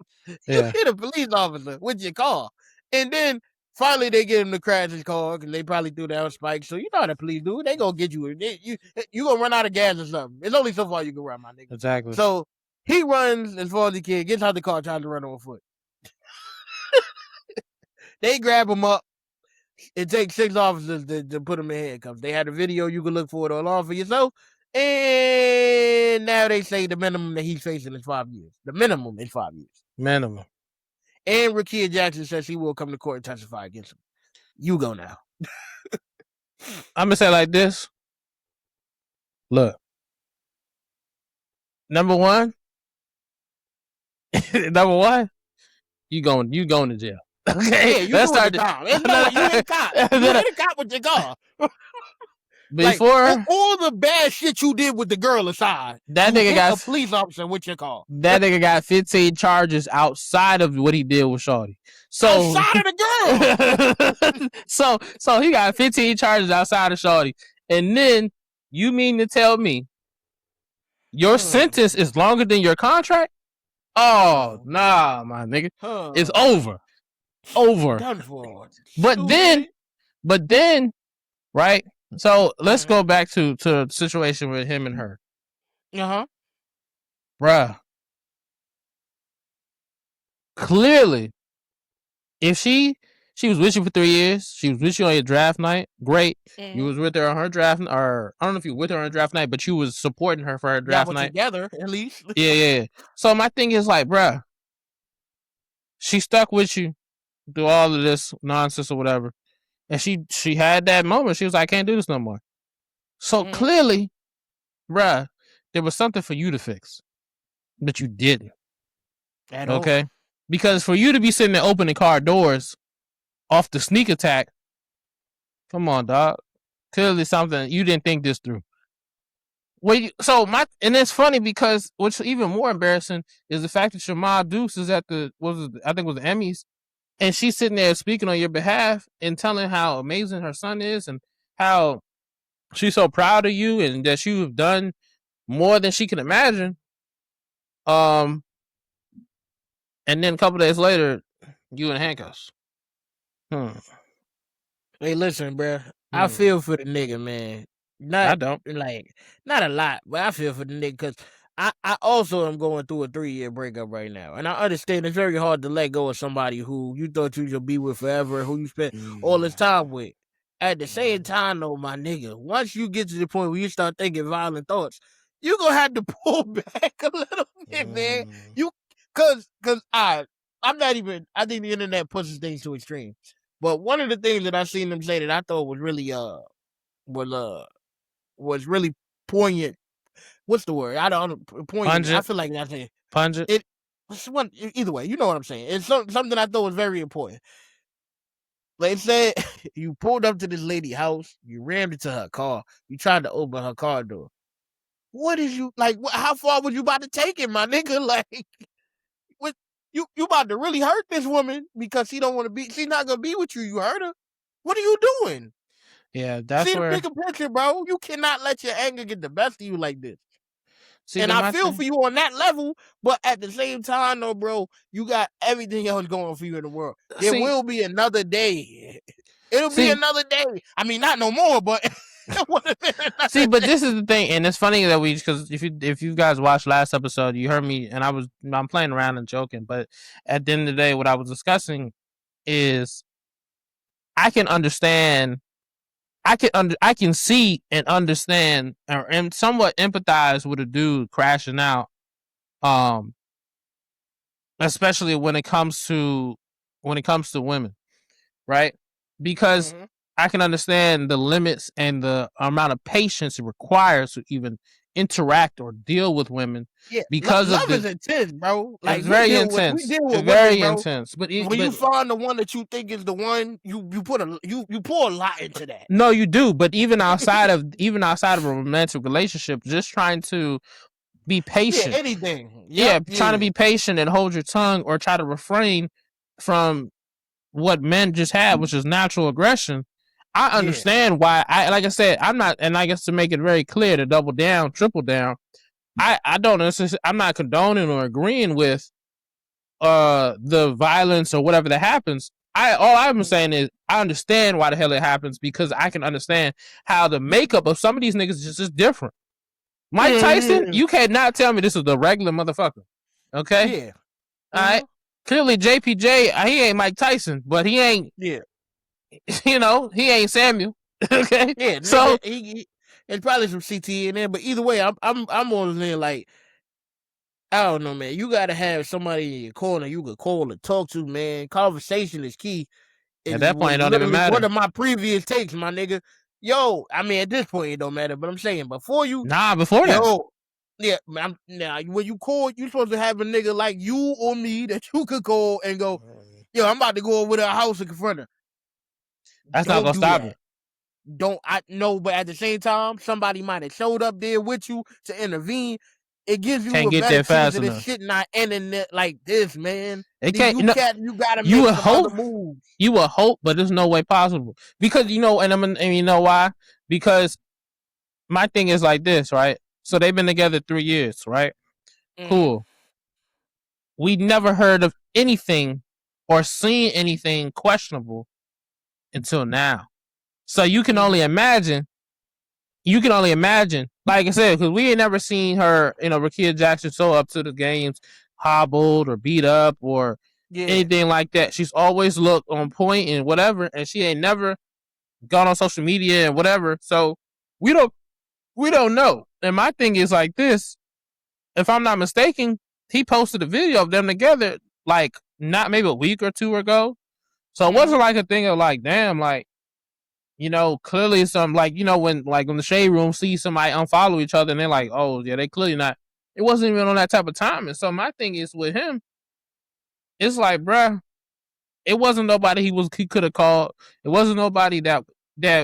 You hit a police officer with your car, and then finally they get him to crash his car because they probably threw down spikes. So you know how the police do. They gonna get you. You gonna run out of gas or something. It's only so far you can run, my nigga. Exactly. So he runs as far as he can, gets out the car, trying to run on foot. They grab him up. It takes 6 officers to put him in handcuffs. They had a video. You can look for it online for yourself. And now they say the minimum that he's facing is 5 years. The minimum is 5 years. Minimum. And Rakia Jackson says he will come to court and testify against him. You go now. I'm going to say it like this. Look. Number one, you going to jail. Okay, yeah, let's start. You ain't cop. You ain't a cop with your car. Before all the bad shit you did with the girl aside, that nigga got a police officer with your car. That nigga got 15 charges outside of what he did with Shorty. So outside of the girl. so he got 15 charges outside of Shorty, and then you mean to tell me your sentence is longer than your contract? Oh nah, my nigga, it's over. But then, right? So let's go back to the situation with him and her. Bruh. Clearly, if she was with you for 3 years, she was with you on your draft night, great. You was with her on her draft, or I don't know if you were with her on her draft night, but you was supporting her for her draft night. Together, at least. Yeah. So my thing is like, bruh, she stuck with you through all of this nonsense or whatever. And she had that moment. She was like, I can't do this no more. So clearly, bruh, there was something for you to fix, but you didn't. At all. Okay? Because for you to be sitting there opening car doors off the sneak attack, come on, dog. Clearly something you didn't think this through. Wait, so and it's funny because what's even more embarrassing is the fact that your mom Deuce is at I think it was the Emmys, and she's sitting there speaking on your behalf and telling how amazing her son is and how she's so proud of you and that you've done more than she can imagine. And then a couple days later, you in handcuffs. Hey, listen, bro. I feel for the nigga, man. I don't. Not a lot, but I feel for the nigga because I also am going through a 3-year breakup right now. And I understand it's very hard to let go of somebody who you thought you should be with forever, who you spent all this time with. At the same time, though, my nigga, once you get to the point where you start thinking violent thoughts, you're going to have to pull back a little bit, man. I'm not even, I think the internet pushes things to extreme. But one of the things that I seen them say that I thought was really was really poignant. What's the word? I don't poignant. Pungent. I feel like that's it. Pungent. Either way, you know what I'm saying. It's something I thought was very important. Like said, you pulled up to this lady's house, you rammed into her car, you tried to open her car door. What is you like? How far was you about to take it, my nigga? Like, what you about to really hurt this woman because she don't want to be? She's not gonna be with you. You hurt her. What are you doing? Yeah, that's See where. the bigger picture, bro. You cannot let your anger get the best of you like this. See, and I feel for you on that level, but at the same time, though, bro, you got everything else going for you in the world. There will be another day. It'll be another day. I mean, not no more, but see, but this is the thing, and it's funny that because if you guys watched last episode, you heard me, and I'm playing around and joking, but at the end of the day, what I was discussing is I can understand. I can see and understand and somewhat empathize with a dude crashing out, especially when it comes to women, right? Because I can understand the limits and the amount of patience it requires to even interact or deal with women. Yeah, because love is intense, bro. Like it's very intense. It's very intense. But when you find the one that you think is the one, you pour a lot into that. No, you do. But even outside of a romantic relationship, just trying to be patient. Yeah, anything. Trying to be patient and hold your tongue or try to refrain from what men just have, which is natural aggression. I understand why. Like I said, I'm not, and I guess to make it very clear, to double down, triple down, I don't necessarily, I'm not condoning or agreeing with the violence or whatever that happens. All I'm saying is I understand why the hell it happens because I can understand how the makeup of some of these niggas is just different. Mike Tyson, you cannot tell me this is the regular motherfucker. Okay? Yeah. All right. Clearly, JPJ, he ain't Mike Tyson, but he ain't. Yeah. He ain't Samuel. Okay. Yeah. So it's probably some CT in there, but either way, I'm on there like, I don't know, man. You gotta have somebody in your corner you could call and talk to, man. Conversation is key. At that point, it don't even matter. One of my previous takes, my nigga. Yo, I mean, at this point, it don't matter. But I'm saying before that. Yeah, now when you call, you supposed to have a nigga like you or me that you could call and go, yo, I'm about to go over to her house and confront her. That's not gonna stop it. I know, but at the same time, somebody might have showed up there with you to intervene. It gives you a better chance of this shit not ending it like this, man. It can't. You gotta make some other moves. You would hope, but there's no way possible because and you know why? Because my thing is like this, right? So they've been together 3 years, right? Cool. We never heard of anything or seen anything questionable until now. So you can only imagine. Like I said, because we ain't never seen her, Rakia Jackson show up to the games hobbled or beat up or anything like that. She's always looked on point and whatever, and she ain't never gone on social media and whatever. So we don't know. And my thing is like this. If I'm not mistaken, he posted a video of them together, like not maybe a week or two ago. So it wasn't like a thing of like, damn, like clearly some like when the shade room sees somebody unfollow each other and they're like, oh yeah, they clearly not. It wasn't even on that type of time. And so my thing is with him, it's like, bruh, it wasn't nobody he could have called. It wasn't nobody that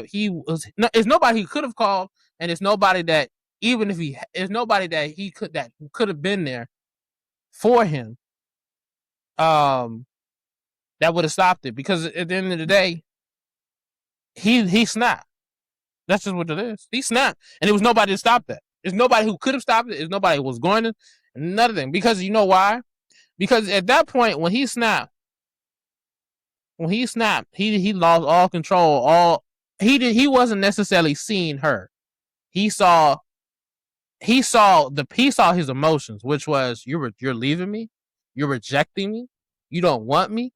he was. No, it's nobody he could have called, and it's nobody that even if it's nobody that could have been there for him. That would have stopped it, because at the end of the day, he snapped. That's just what it is. He snapped, and there was nobody to stop that. There's nobody who could have stopped it. There's nobody who was going to. Nothing, because you know why? Because at that point, when he snapped, he lost all control. He wasn't necessarily seeing her. He saw his emotions, which was you're leaving me, you're rejecting me, you don't want me.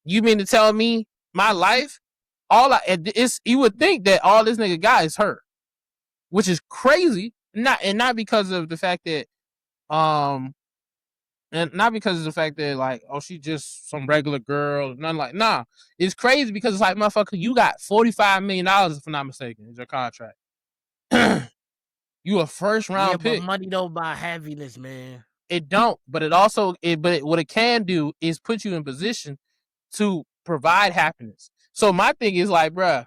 You mean to tell me my life? You would think that all this nigga got is her, which is crazy. Not because of the fact that and not because of the fact that like, oh, she just some regular girl, nothing like. Nah, it's crazy because it's like, motherfucker, you got $45 million, if I'm not mistaken, is your contract. You a first round pick. But money don't buy happiness, man. It don't, but what it can do is put you in position to provide happiness. So my thing is like, bruh,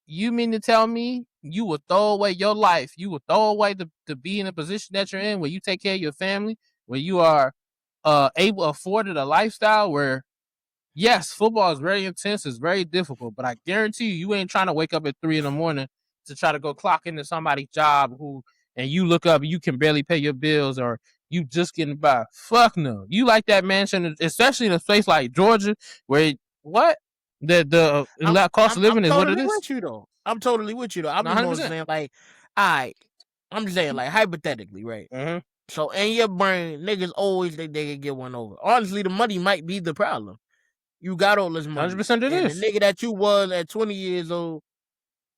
you mean to tell me you would throw away your life, you would throw away to be in a position that you're in where you take care of your family, where you are afforded a lifestyle where, yes, football is very intense, it's very difficult, but I guarantee you ain't trying to wake up at 3 a.m. to try to go clock into somebody's job and you look up and you can barely pay your bills, or you just getting by. Fuck no. You like that mansion, especially in a place like Georgia, where what the cost of living is what it is. I'm totally with you though. I'm just more saying like, I'm just saying like hypothetically, right? Mm-hmm. So in your brain, niggas always think they can get one over. Honestly, the money might be the problem. You got all this money. 100% it is. The nigga that you was at 20 years old,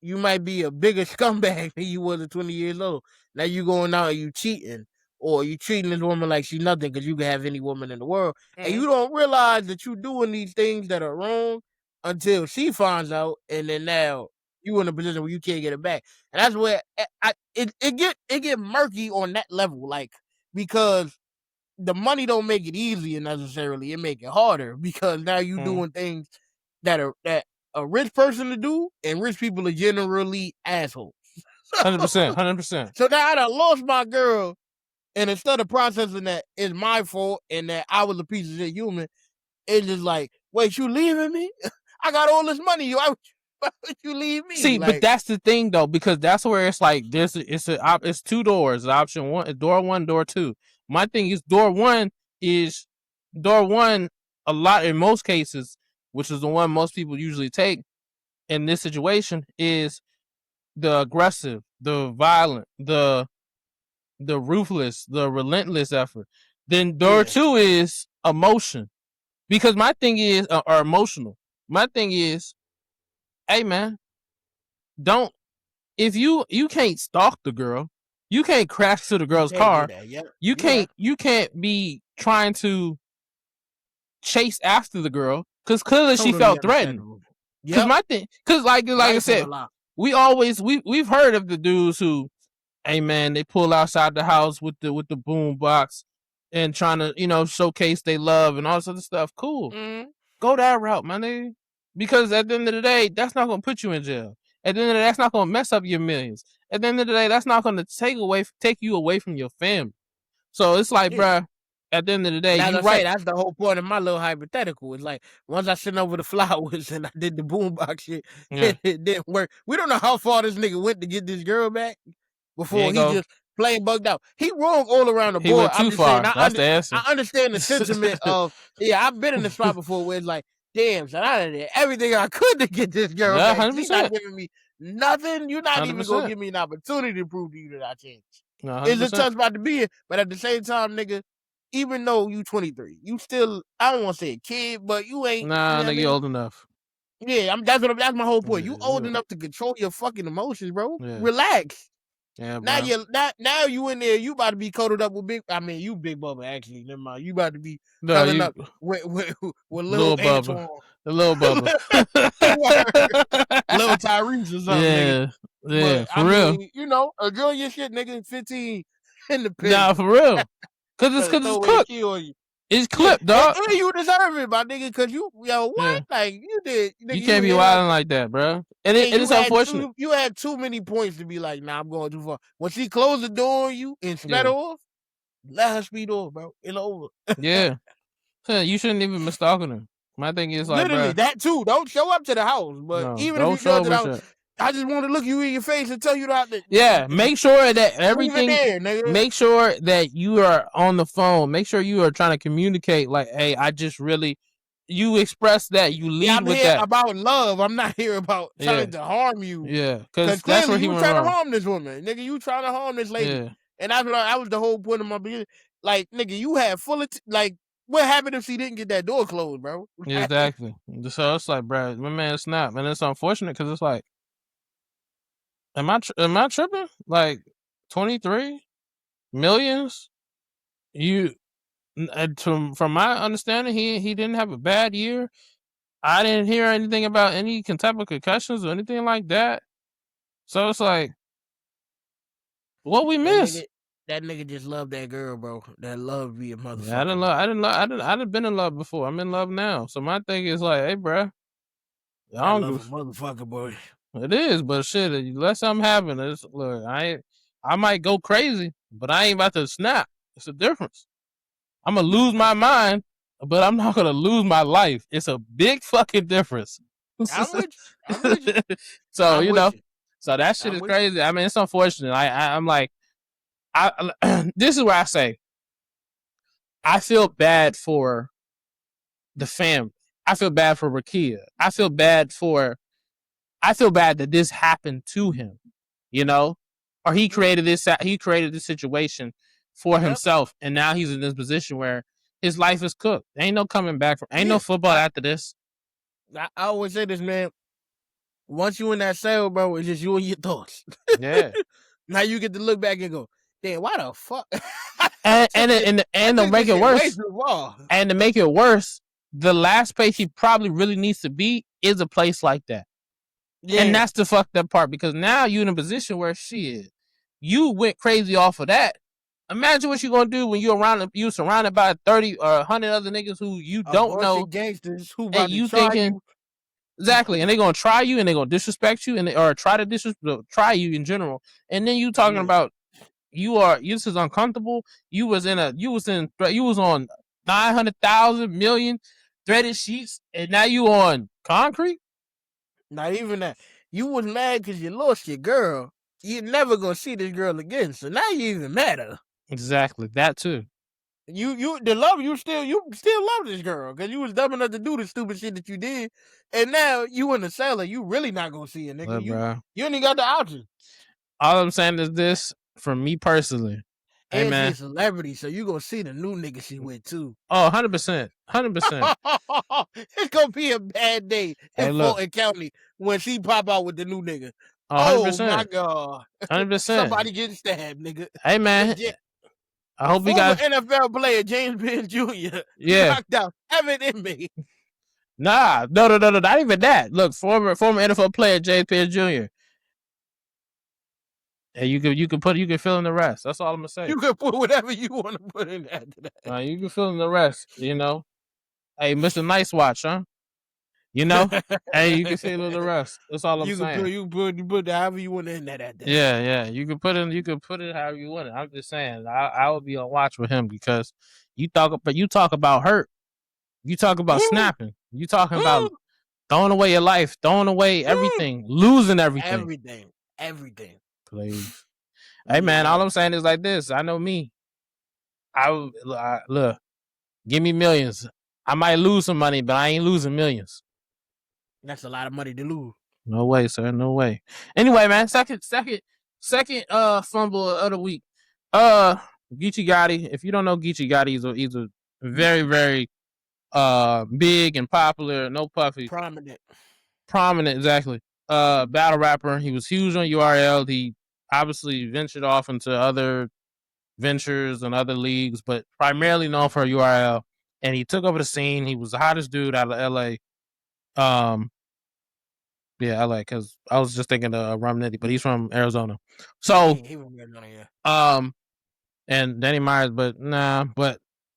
you might be a bigger scumbag than you was at 20 years old. Now you going out and you cheating, or you treating this woman like she's nothing because you can have any woman in the world. Mm-hmm. And you don't realize that you doing these things that are wrong until she finds out, and then now you in a position where you can't get it back. And that's where it get murky on that level, like, because the money don't make it easier necessarily. It make it harder, because now you doing things that a rich person to do, and rich people are generally assholes. 100%. So now I done lost my girl, and instead of processing that it's my fault and that I was a piece of shit human, it's just like, wait, you leaving me? I got all this money. Why would you leave me? See, like, but that's the thing though, because that's where it's like it's two doors. Option one, door one, door two. My thing is door one. A lot in most cases, which is the one most people usually take in this situation, is the aggressive, the violent, the ruthless, the relentless effort. Then door two is emotion, because my thing is or emotional. My thing is, hey man, if you can't stalk the girl, you can't crash to the girl's car. You can't be trying to chase after the girl, because clearly she felt threatened. Because my thing, because like I said, we've heard of the dudes who, hey man, they pull outside the house with the boom box and trying to showcase they love and all this other stuff. Cool, go that route, my nigga. Because at the end of the day, that's not gonna put you in jail. At the end of the day, that's not gonna mess up your millions. At the end of the day, that's not gonna take you away from your family. So it's like, bruh, at the end of the day, you're right. That's the whole point of my little hypothetical. It's like, once I sent over the flowers and I did the boombox shit, it didn't work. We don't know how far this nigga went to get this girl back before he just plain bugged out. He wrong all around the board. He went too far. That's the answer. I understand the sentiment of, I've been in the spot before where it's like, damn, son, I did everything I could to get this girl back. 100%. She's not giving me nothing. You're not 100%. Even going to give me an opportunity to prove to you that I changed. 100%. It's a tough spot to be in, but at the same time, nigga, even though you 23, you still, I don't want to say a kid, but you ain't. Nah, nigga, you old enough. Yeah, that's my whole point. You old enough to control your fucking emotions, bro. Yeah. Relax. Yeah, Now bro. now you in there. You about to be coated up with big. I mean, you Big Bubba actually. Never mind. You about to be No, cuddling you up with little little Bubba. Antoine, The little Bubba. little Tyrese or something, nigga. Yeah. Yeah, But I for real. mean, enjoy your shit, nigga. 15 in the pen, Nah, for real. Cause it's throw away the cooked. key on you. It's Yeah, clipped, dog. and you deserve it, my nigga, cause Yeah. what? Like you did, You nigga, you can't be hit her. wilding like that, bro. And And it's unfortunate. you had too many points to be like, nah, I'm going too far. When she closed the door on you and sped Yeah. off, let her speed off, bro. It's over. Yeah. You shouldn't even be stalking her. My thing is like, Literally, bro, that too. Don't show up to the house. But no, even if don't you show show up to up the with house, your. I just want to look you in your face and tell you that. Yeah, make sure that Leave it everything. there, nigga. Make sure that you are on the phone. Make sure you are trying to communicate. Like, hey, I just really. You express that. You Yeah, lead I'm with here that. about love. I'm not here about Yeah, trying to harm you. yeah, Because because that's clearly where he you went trying to wrong. harm this woman. Nigga, you trying to harm this lady. Yeah, And that's what that was the whole point of my beginning. Like, nigga, you had full of, like, what happened if she didn't get that door closed, bro? exactly. So it's like, bro, my man, it's not, man. It's unfortunate because it's like, am I tripping? Like, 23 millions. You, from my understanding, he didn't have a bad year. I didn't hear anything about any type of concussions or anything like that. So it's like, what we That miss? nigga, that nigga just loved that girl, bro. That love be a Yeah, motherfucker, bro. I didn't been in love before. I'm in love now. So my thing is like, hey, bro, I That don't love a give. motherfucker, boy. It is, but shit, let something happen. Look, I might go crazy, but I ain't about to snap. It's a difference. I'm gonna lose my mind, but I'm not gonna lose my life. It's a big fucking difference. I'm with you. I'm with you. So I'm with you. so that shit I'm is with you. crazy. I mean, it's unfortunate. I'm like, this is where I say I feel bad for the family. I feel bad for Rakia. I feel bad that this happened to him, you know, or he created this situation for Yep. himself, and now he's in this position where his life is cooked. Ain't no coming back from. Ain't no Yeah. football after this. I always say this, man. Once you in that cell, bro, it's just you and your thoughts. Yeah, Now you get to look back and go, damn, why the fuck? and I to took make this it shit way worse, too far. and to make it worse, the last place he probably really needs to be is a place like that. And Yeah. that's the fucked up part because now you in a position where shit, you went crazy off of that. Imagine what you gonna do when you surrounded by 30 or 100 other niggas who you A don't bunch know, of gangsters who and about to you try thinking you. exactly, and they gonna try you and they gonna disrespect you or try to try you in general, and then you talking Yeah. about this is uncomfortable. You was on 900,000 million threaded sheets, and now you on concrete. Not even that. You was mad because you lost your girl. You're never gonna see this girl again. So now you even madder. Exactly that too. The love you still love this girl because you was dumb enough to do the stupid shit that you did, and now you in the cellar. You really not gonna see it, nigga. Look, bro. You ain't got the option. All I'm saying is this from me personally. Hey And she a man. celebrity, so you gonna see the new nigga she with too. Oh, 100%. 100%. It's gonna be a bad day Hey, in look. Fulton County when she pop out with the new nigga. Oh my 100%. god. 100%. Somebody getting stabbed, nigga. Hey man. I hope we Former got NFL player James Penn Jr. yeah. knocked out Evan Inmate. Nah, no, not even that. Look, former NFL player James Pierce Jr. And you can fill in the rest. That's all I'm gonna say. You can put whatever you want to put in after that. You can fill in the rest. You know, hey, Mr. Nice Watch, huh? You know, hey, you can fill in the rest. That's all I'm saying. You put however you want in that after that. Yeah. You can put it however you want it. I'm just saying, I would be on watch with him because you talk about hurt. You talk about snapping. You talking about throwing away your life, throwing away everything, losing everything. Everything. Please. Hey man, all I'm saying is like this. I know me. Look, give me millions. I might lose some money, but I ain't losing millions. That's a lot of money to lose. No way, sir. No way. Anyway, man, second fumble of the week. Geechee Gotti. If you don't know Geechee Gotti, he's a very, very big and popular, no puffy. Prominent, exactly. Battle rapper. He was huge on URL. He obviously ventured off into other ventures and other leagues, but primarily known for URL. And he took over the scene. He was the hottest dude out of LA. Yeah, LA, because I was just thinking of Rum Nitty, but he's from Arizona. So, he was yeah. And Danny Myers, but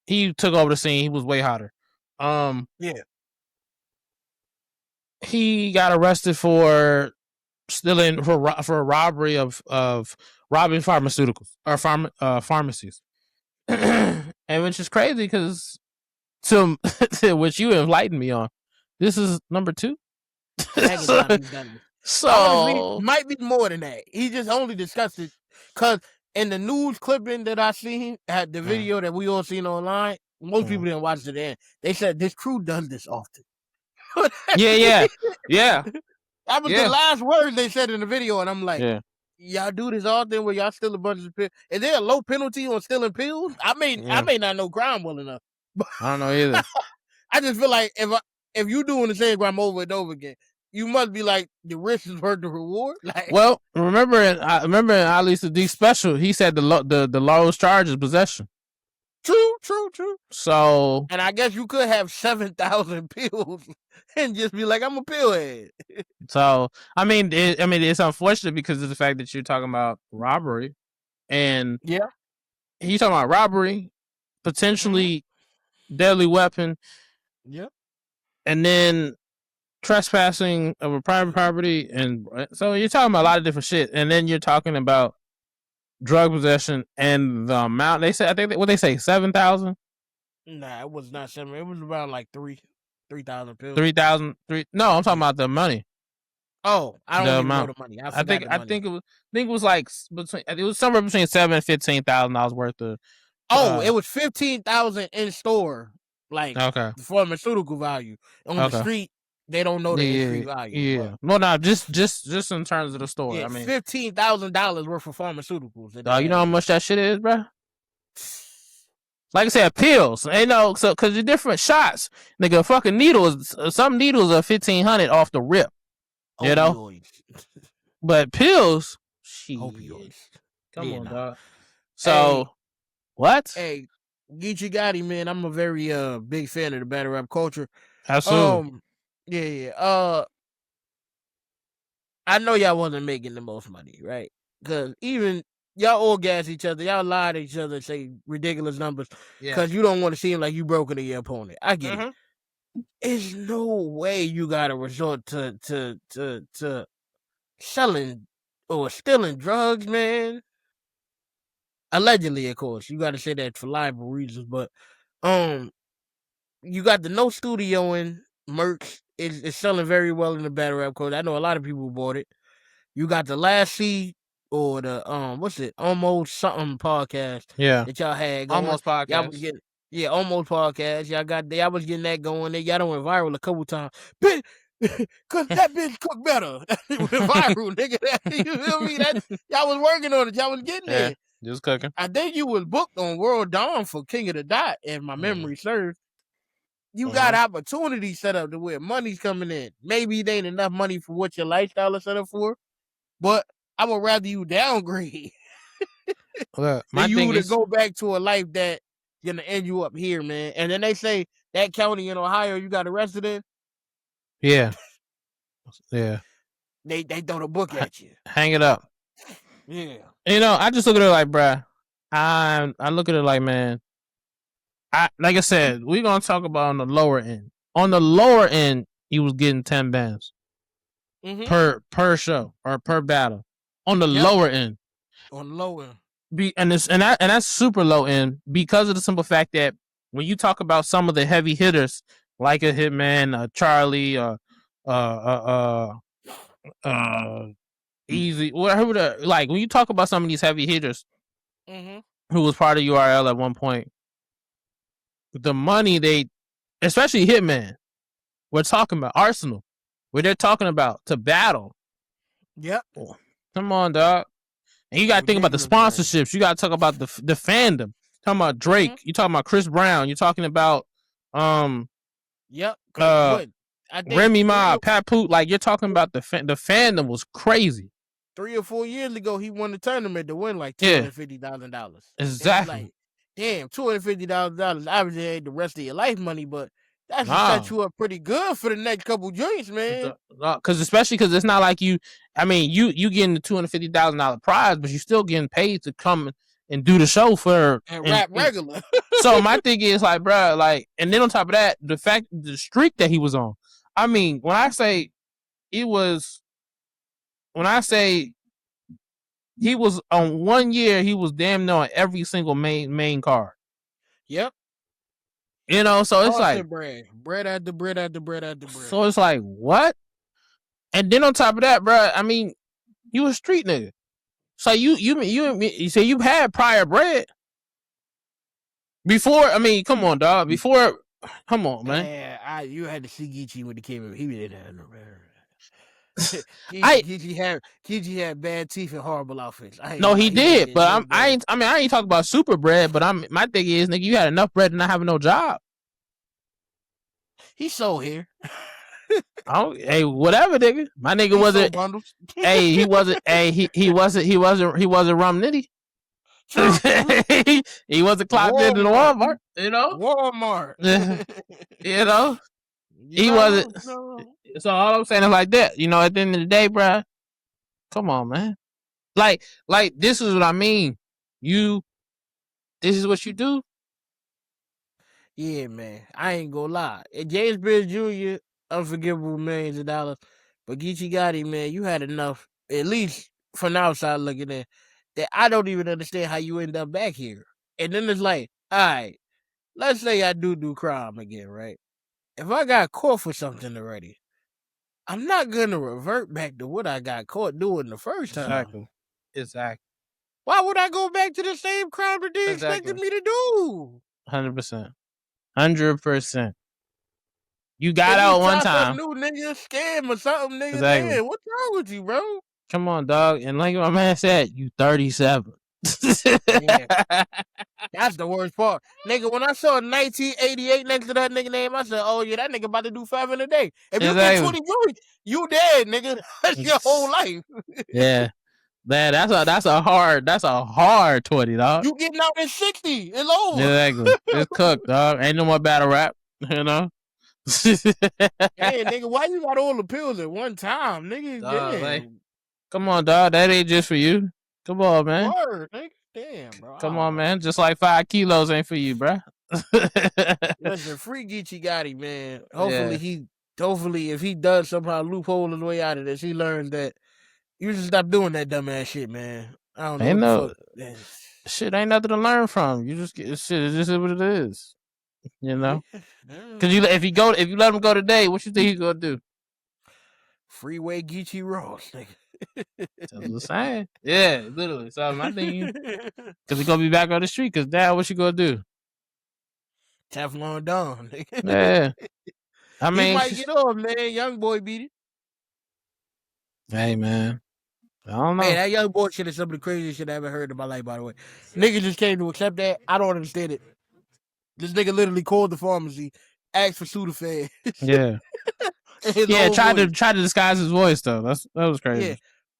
he took over the scene. He was way hotter. Yeah. He got arrested for stealing for a robbery of robbing pharmaceuticals or pharmacies, and which is crazy because to which you enlightened me on. This is number 2. So honestly, might be more than that. He just only discussed it because in the news clipping that I seen at the video that we all seen online, most people didn't watch it in. They said this crew does this often. yeah. That was the last word they said in the video, and I'm like, y'all do this often where y'all steal a bunch of pills. Is there a low penalty on stealing pills? I may not know crime well enough. But I don't know either. I just feel like if you doing the same crime over and over again, you must be like the risk is worth the reward. Like, well, remember in Ali Sadiq special, he said the lowest charge is possession. True. So, and I guess you could have 7,000 pills and just be like, I'm a pill head. So, I mean, it's unfortunate because of the fact that you're talking about robbery, and he's talking about robbery, potentially deadly weapon, and then trespassing of a private property, and so you're talking about a lot of different shit, and then you're talking about drug possession and the amount they said. I think what they say 7,000. Nah, it was not 7. It was around like 3,000 pills. 3,000. No, I'm talking about the money. Oh, I don't even know the money. I think it was like between. It was somewhere between $7,000 and $15,000 worth of. It was 15,000 in store, like the pharmaceutical value. On the street, they don't know the street value. Yeah, no, just in terms of the store. Yeah, I mean, $15,000 worth of pharmaceuticals. You know how much that shit is, bro? Like I said, pills. Ain't no so because the different shots, nigga. Fucking needles. Some needles are 1,500 off the rip. You know, but pills. Opioids. Come on, dog. So what? Hey, Geechee Gotti, man. I'm a very big fan of the battle rap culture. Absolutely. I know y'all wasn't making the most money, right? Because even y'all all gas each other, y'all lie to each other, say ridiculous numbers, because you don't want to seem like you broken to your opponent. I get it. There's no way you gotta resort to selling or stealing drugs, man. Allegedly, of course. You gotta say that for liable reasons, but you got the no studio in merch. It's selling very well in the battle rap code. I know a lot of people bought it. You got the Last C or the what's it? Almost something podcast. That y'all had going. Almost podcast. Y'all was getting almost podcast. Y'all was getting that going. Y'all done went viral a couple times. Cause that bitch cooked better. It went viral, nigga. You feel me? Y'all was working on it. Y'all was getting there. Just cooking. I think you was booked on World Dawn for King of the Dot, if my memory serves. You got opportunity set up to where money's coming in. Maybe it ain't enough money for what your lifestyle is set up for, but I would rather you downgrade than you to go back to a life that gonna end you up here, man. And then they say that county in Ohio you got arrested in. Yeah. They throw the book at you. Hang it up. Yeah. You know, I just look at it like, bruh. I look at it like, man. Like I said, we're gonna talk about on the lower end. On the lower end, he was getting 10 bands per show or per battle. On the lower end. On the low end. That's super low end because of the simple fact that when you talk about some of the heavy hitters like a Hitman, Charlie, Easy, whatever. Like when you talk about some of these heavy hitters who was part of URL at one point, the money especially Hitman, we're talking about Arsenal, where they're talking about to battle. Yep. Come on, dog. And you got to think about the sponsorships. You got to talk about the fandom. Talking about Drake. You talking about Chris Brown. You're talking about Yep. Remy Ma, Pat Poot. Like you're talking about the fandom was crazy. 3 or 4 years ago, he won the tournament to win like Yeah, $250,000. And it's exactly. like, damn, $250,000. Obviously, ain't the rest of your life money, but that should set Nah, you up pretty good for the next couple joints, man. because especially because it's not like you. I mean, you getting the $250,000 prize, but you still getting paid to come and do the show for And rap regular. So my thing is like, bro, like, and then on top of that, the streak that he was on. I mean, when I say he was on 1 year, he was damn near on every single main card. Yep. You know, so it's like bread after bread after bread after bread. So it's like what? And then on top of that, bro, I mean, you a street nigga. So you say you had prior bread before. I mean, come on, dog. Before, come on, man. Yeah, you had to see Geechee when he came in. He didn't have no bread. Geechee had bad teeth and horrible outfits. No, he did, but I ain't talking about super bread. But my thing is, nigga, you had enough bread to not having no job. He sold here. Hey, whatever, nigga. My nigga wasn't. Hey, he wasn't. Hey, he wasn't Rum Nitty. He wasn't clocked into the Walmart. You know, Walmart. You know, he wasn't. So all I'm saying is like that. You know, at the end of the day, bro. Come on, man. Like this is what I mean. This is what you do. Yeah, man. I ain't gonna lie. And James Beard Jr., unforgivable millions of dollars. But Geechee Gotti, man, you had enough, at least from the outside looking in, that I don't even understand how you end up back here. And then it's like, all right, let's say I do crime again, right? If I got caught for something already, I'm not gonna revert back to what I got caught doing the first time. Exactly. Why would I go back to the same crime that they expected me to do? 100%. 100%. You got out one time. New nigga, scam or something, nigga. Exactly. Man, what's wrong with you, bro? Come on, dog. And like my man said, you 37. Yeah. That's the worst part. Nigga, when I saw 1988 next to that nigga name, I said, oh yeah, that nigga about to do 5 in a day. If you get 20 joints, you dead, nigga. That's your whole life. Yeah. Man, that's a hard 20, dog. You getting out at 60. It's over. Exactly. It's cooked, dog. Ain't no more battle rap, you know? Hey, nigga, why you got all the pills at one time, nigga? Damn. Like, come on, dog. That ain't just for you. Come on, man. Word, nigga. Damn, bro. Come on, man. Just like 5 kilos ain't for you, bro. Listen, free Geechee Gotti, man. Hopefully, if he does somehow loophole his way out of this, he learns that you should stop doing that dumbass shit, man. I don't know ain't what the fuck. Shit ain't nothing to learn from. You just get shit. It's just what it is. You know, because if you let him go today, what you think he's gonna do? Freeway Geechee Ross, nigga. That's what I'm saying. Yeah, literally. So my thing, because he's gonna be back on the street. Because now, what you gonna do? Teflon Don, nigga. Yeah, I mean, he might get off, man. Young boy beat it. Hey, man. I don't know. Hey, that young boy shit is some of the craziest shit I ever heard in my life, by the way. Nigga just came to accept that. I don't understand it. This nigga literally called the pharmacy, asked for Sudafed. Yeah. Yeah, tried to disguise his voice though. That was crazy.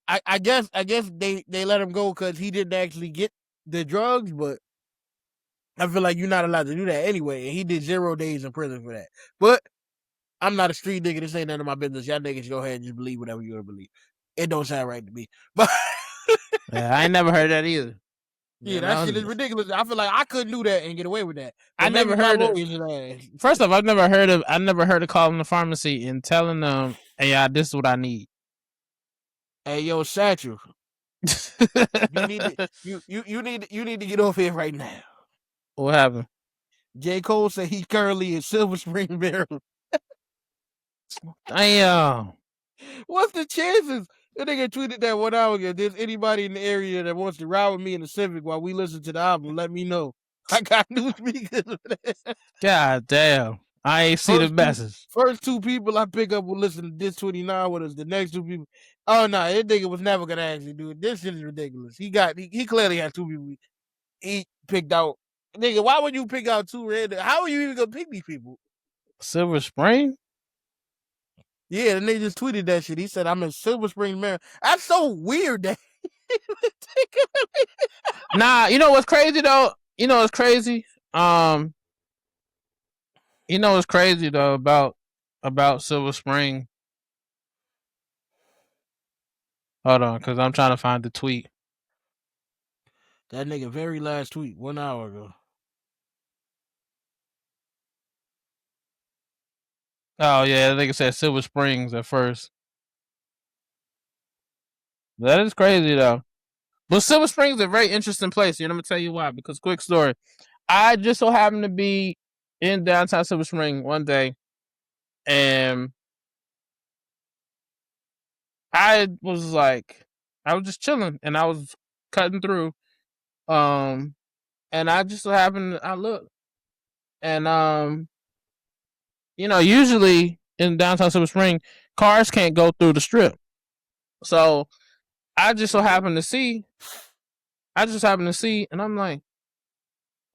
Yeah. I guess they let him go because he didn't actually get the drugs, but I feel like you're not allowed to do that anyway. And he did 0 days in prison for that. But I'm not a street nigga. This ain't none of my business. Y'all niggas go ahead and just believe whatever you want to believe. It don't sound right to me. But yeah, I ain't never heard that either. Yeah, that shit is ridiculous. I feel like I couldn't do that and get away with that. But I never heard of. First off, I never heard of calling the pharmacy and telling them, "Hey, this is what I need." Hey, yo, Satchel, you need to get off here right now. What happened? J. Cole said he's currently in Silver Spring, Maryland. Damn. What's the chances? That nigga tweeted that 1 hour ago. If there's anybody in the area that wants to ride with me in the Civic while we listen to the album, let me know. I got new speakers. God damn. I ain't see the message. First 2 people I pick up will listen to this 29 with us. The next 2 people, oh no, that nigga was never gonna actually do it. This shit is ridiculous. He clearly had 2 people he picked out. Nigga, why would you pick out 2 random? How are you even gonna pick these people? Silver Spring? Yeah, the nigga just tweeted that shit. He said, "I'm in Silver Spring, Maryland." That's so weird that. Nah, you know what's crazy though? You know what's crazy? You know what's crazy though about Silver Spring? Hold on, because I'm trying to find the tweet. That nigga very last tweet 1 hour ago. Oh yeah, I think it said Silver Springs at first. That is crazy though. But Silver Springs is a very interesting place. You know, I'm gonna tell you why. Because quick story, I just so happened to be in downtown Silver Spring one day, and I was like, I was just chilling, and I was cutting through, and I just so happened I looked, and you know, usually in downtown Silver Spring, cars can't go through the strip, so I just so happened to see, and I'm like,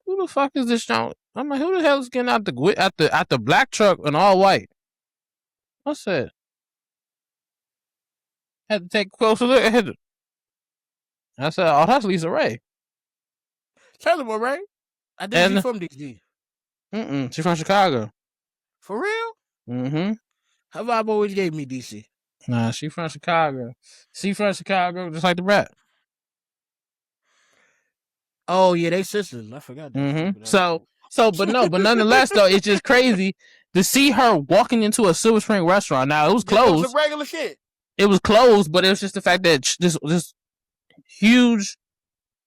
who the fuck is this joint? I'm like, who the hell is getting out the black truck in all white? I said, had to take a closer look. I said, oh, that's Lisa Ray. Tell him, right? I think she's And from DC. she's from Chicago. For real? Mm-hmm. Her vibe always gave me DC. Nah, she from Chicago. She from Chicago, just like the rat. Oh yeah, they sisters. I forgot that Mm-hmm. stupid ass. But nonetheless, though, it's just crazy to see her walking into a Silver Spring restaurant. Now it was Just on some closed. regular shit. It was closed, but it was just the fact that this huge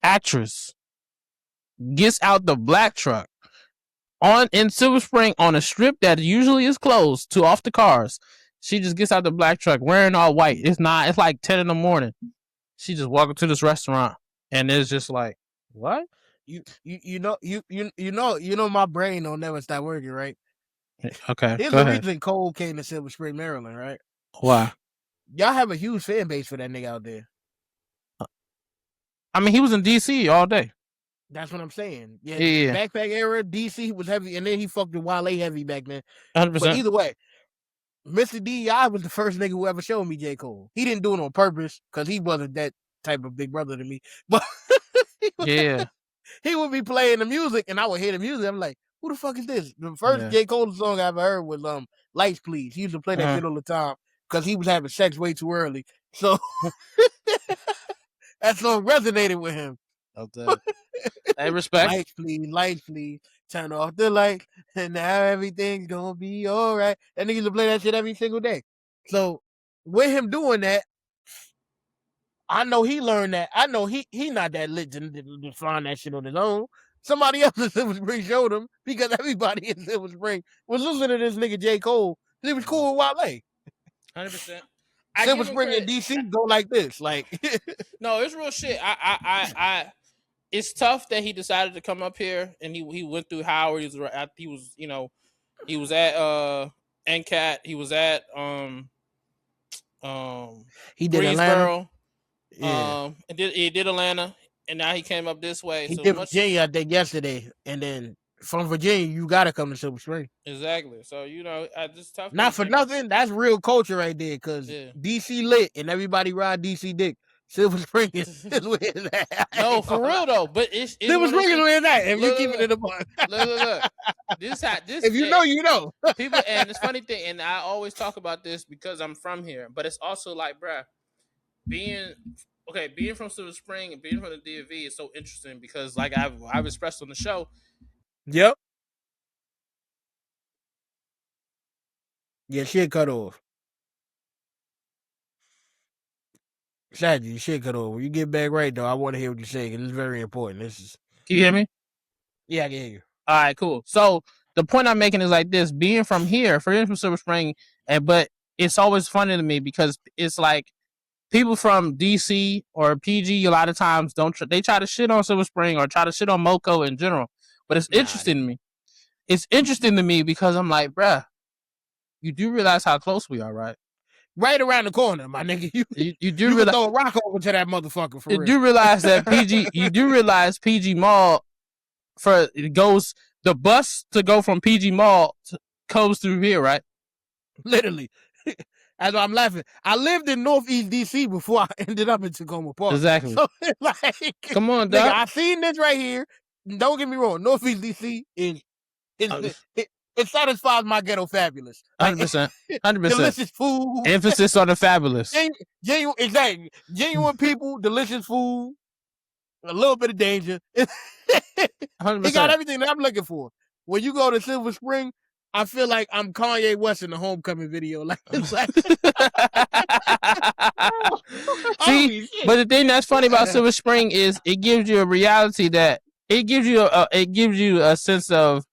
actress gets out the black truck in Silver Spring on a strip that usually is closed to off the cars. She just gets out the black truck wearing all white. It's like 10 in the morning. She just walking to this restaurant, and it's just like, what? You know my brain don't never stop working, right? Okay, Here's go the ahead. reason Cole came to Silver Spring, Maryland, right? Why? Y'all have a huge fan base for that nigga out there. I mean, he was in DC all day. That's what I'm saying. Yeah. Yeah. Backpack era, DC was heavy, and then he fucked with Wale heavy back then. 100%. But either way, Mr. D.I. was the first nigga who ever showed me J. Cole. He didn't do it on purpose because he wasn't that type of big brother to me. But Yeah. he would be playing the music, and I would hear the music. I'm like, who the fuck is this? The first J. Cole song I ever heard was Lights Please. He used to play that shit all the time because he was having sex way too early. So that song resonated with him. Okay. Hey, respect. Lights please, turn off the lights, and now everything's gonna be all right. That nigga used to play that shit every single day. So with him doing that, I know he learned that. I know he not that lit to find that shit on his own. Somebody else in Silver Spring showed him because everybody in Silver Spring was listening to this nigga J. Cole. He was cool with Wale. 100%. Silver Spring and DC go like this. Like no, it's real shit. It's tough that he decided to come up here and he went through Howard. He was at NCAT. He was at he did Greensboro. Atlanta. And he did Atlanta, and now he came up this way. He did Virginia, I think, yesterday, and then from Virginia, you gotta come to Silver Spring. Exactly. So it's tough. Not for nothing. That's real culture right there, because DC lit and everybody ride DC dick. Silver Spring is where it's at. No, for real though. But it's Silver Spring is where it's at. If you keep it in the book. Look. This if you know, you know. People, and it's funny thing, and I always talk about this because I'm from here, but it's also like, bruh, being from Silver Spring and being from the DMV is so interesting because, like I've expressed on the show. Yep. Yeah, shit cut off. Sadly, shit cut off. When you get back right though, I want to hear what you say because it's very important. Can you hear me? Yeah, I can hear you. All right, cool. So the point I'm making is like this: being from here, from Silver Spring, but it's always funny to me because it's like people from DC or PG a lot of times they try to shit on Silver Spring or try to shit on Moco in general, but it's interesting to me. It's interesting to me because I'm like, bruh, you do realize how close we are, right? Right around the corner, my nigga. You do realize, throw a rock over to that motherfucker for real. You do realize that you do realize PG Mall the bus to go from PG Mall goes through here, right? Literally. That's why I'm laughing. I lived in Northeast DC before I ended up in Tacoma Park. Exactly. So like, come on, nigga, dog. I seen this right here. Don't get me wrong. Northeast DC is it satisfies my ghetto fabulous. Like, 100%. 100%. delicious food. Emphasis on the fabulous. Genuine, exactly. Genuine people, delicious food, a little bit of danger. 100%. It got everything that I'm looking for. When you go to Silver Spring, I feel like I'm Kanye West in the Homecoming video. Like, it's like See, but the thing that's funny about Silver Spring is it gives you a reality that it gives you a sense of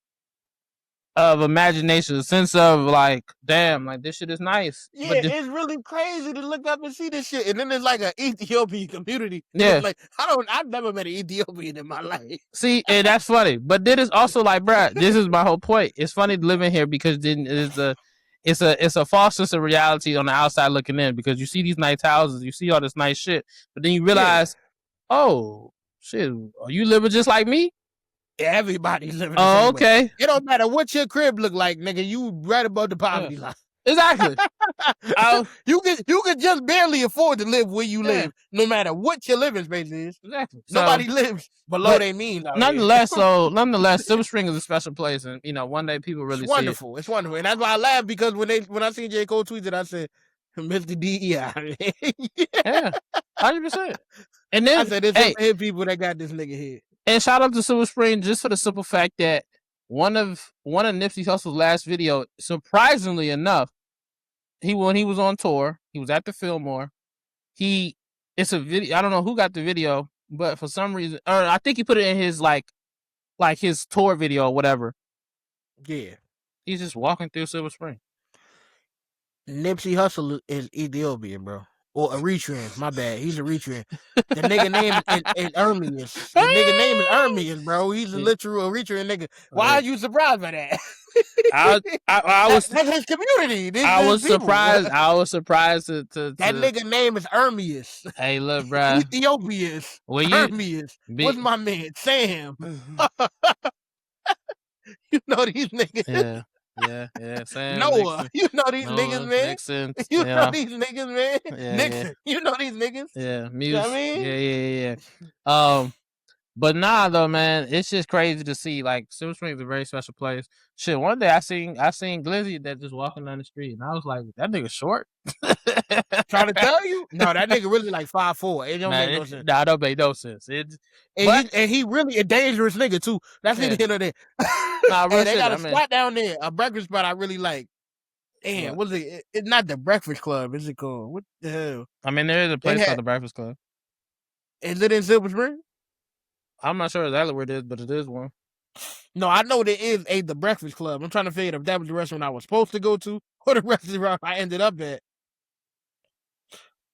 imagination, a sense of like, damn, like this shit is nice. Yeah, but it's really crazy to look up and see this shit. And then there's like an Ethiopian community. Yeah. Like, I've never met an Ethiopian in my life. See, and that's funny. But then it's also like, bruh, this is my whole point. It's funny living here because then it's a false sense of reality on the outside looking in, because you see these nice houses, you see all this nice shit, but then you realize, oh shit, are you living just like me? Everybody's living the same okay. way. It don't matter what your crib look like, nigga. You right above the poverty line. Exactly. You can just barely afford to live where you live, no matter what your living space is. Exactly. Nobody lives below their means. Nonetheless, Silver Spring is a special place, and one day people really it's wonderful. see it. It's wonderful, and that's why I laughed, because when I seen J. Cole tweet it, I said, "Mr. DEI." Yeah, 100%. And then I said, "There's some hit people that got this nigga here." And shout out to Silver Spring just for the simple fact that one of Nipsey Hussle's last video, surprisingly enough, when he was on tour, he was at the Fillmore. It's a video. I don't know who got the video, but for some reason, or I think he put it in his like his tour video or whatever. Yeah, he's just walking through Silver Spring. Nipsey Hussle is Ethiopian, bro. Or Eritrean, my bad. He's Eritrean. The nigga name is Ermias. The nigga name is Ermias, bro. He's a literal Eritrean nigga. Why are you surprised by that? I was that's his community. I was surprised. I was surprised to that nigga name is Ermias. Hey, look, bro. Ethiopians. Ermias. What's my man? Sam. You know these niggas. Yeah. Sam, Noah. You know these niggas, man. Nixon. You know these niggas, man. Nixon. Yeah. You know these niggas. Yeah. Muse. You know what I mean? Yeah. But nah, though, man, it's just crazy to see. Like, Silver Spring is a very special place. Shit, one day I seen Glizzy that just walking down the street, and I was like, that nigga short. Trying to tell you? No, that nigga really like 5'4". It don't make no sense. Nah, don't make no sense. He really a dangerous nigga too. That's neither here nor there. Nah, and they got a spot down there, a breakfast spot I really like. Damn, what's it? It's not the Breakfast Club. Is it called? What the hell? I mean, there is a place called the Breakfast Club. Is it in Silver Spring? I'm not sure exactly where it is, but it is one. No, I know there is the Breakfast Club. I'm trying to figure out if that was the restaurant I was supposed to go to or the restaurant I ended up at.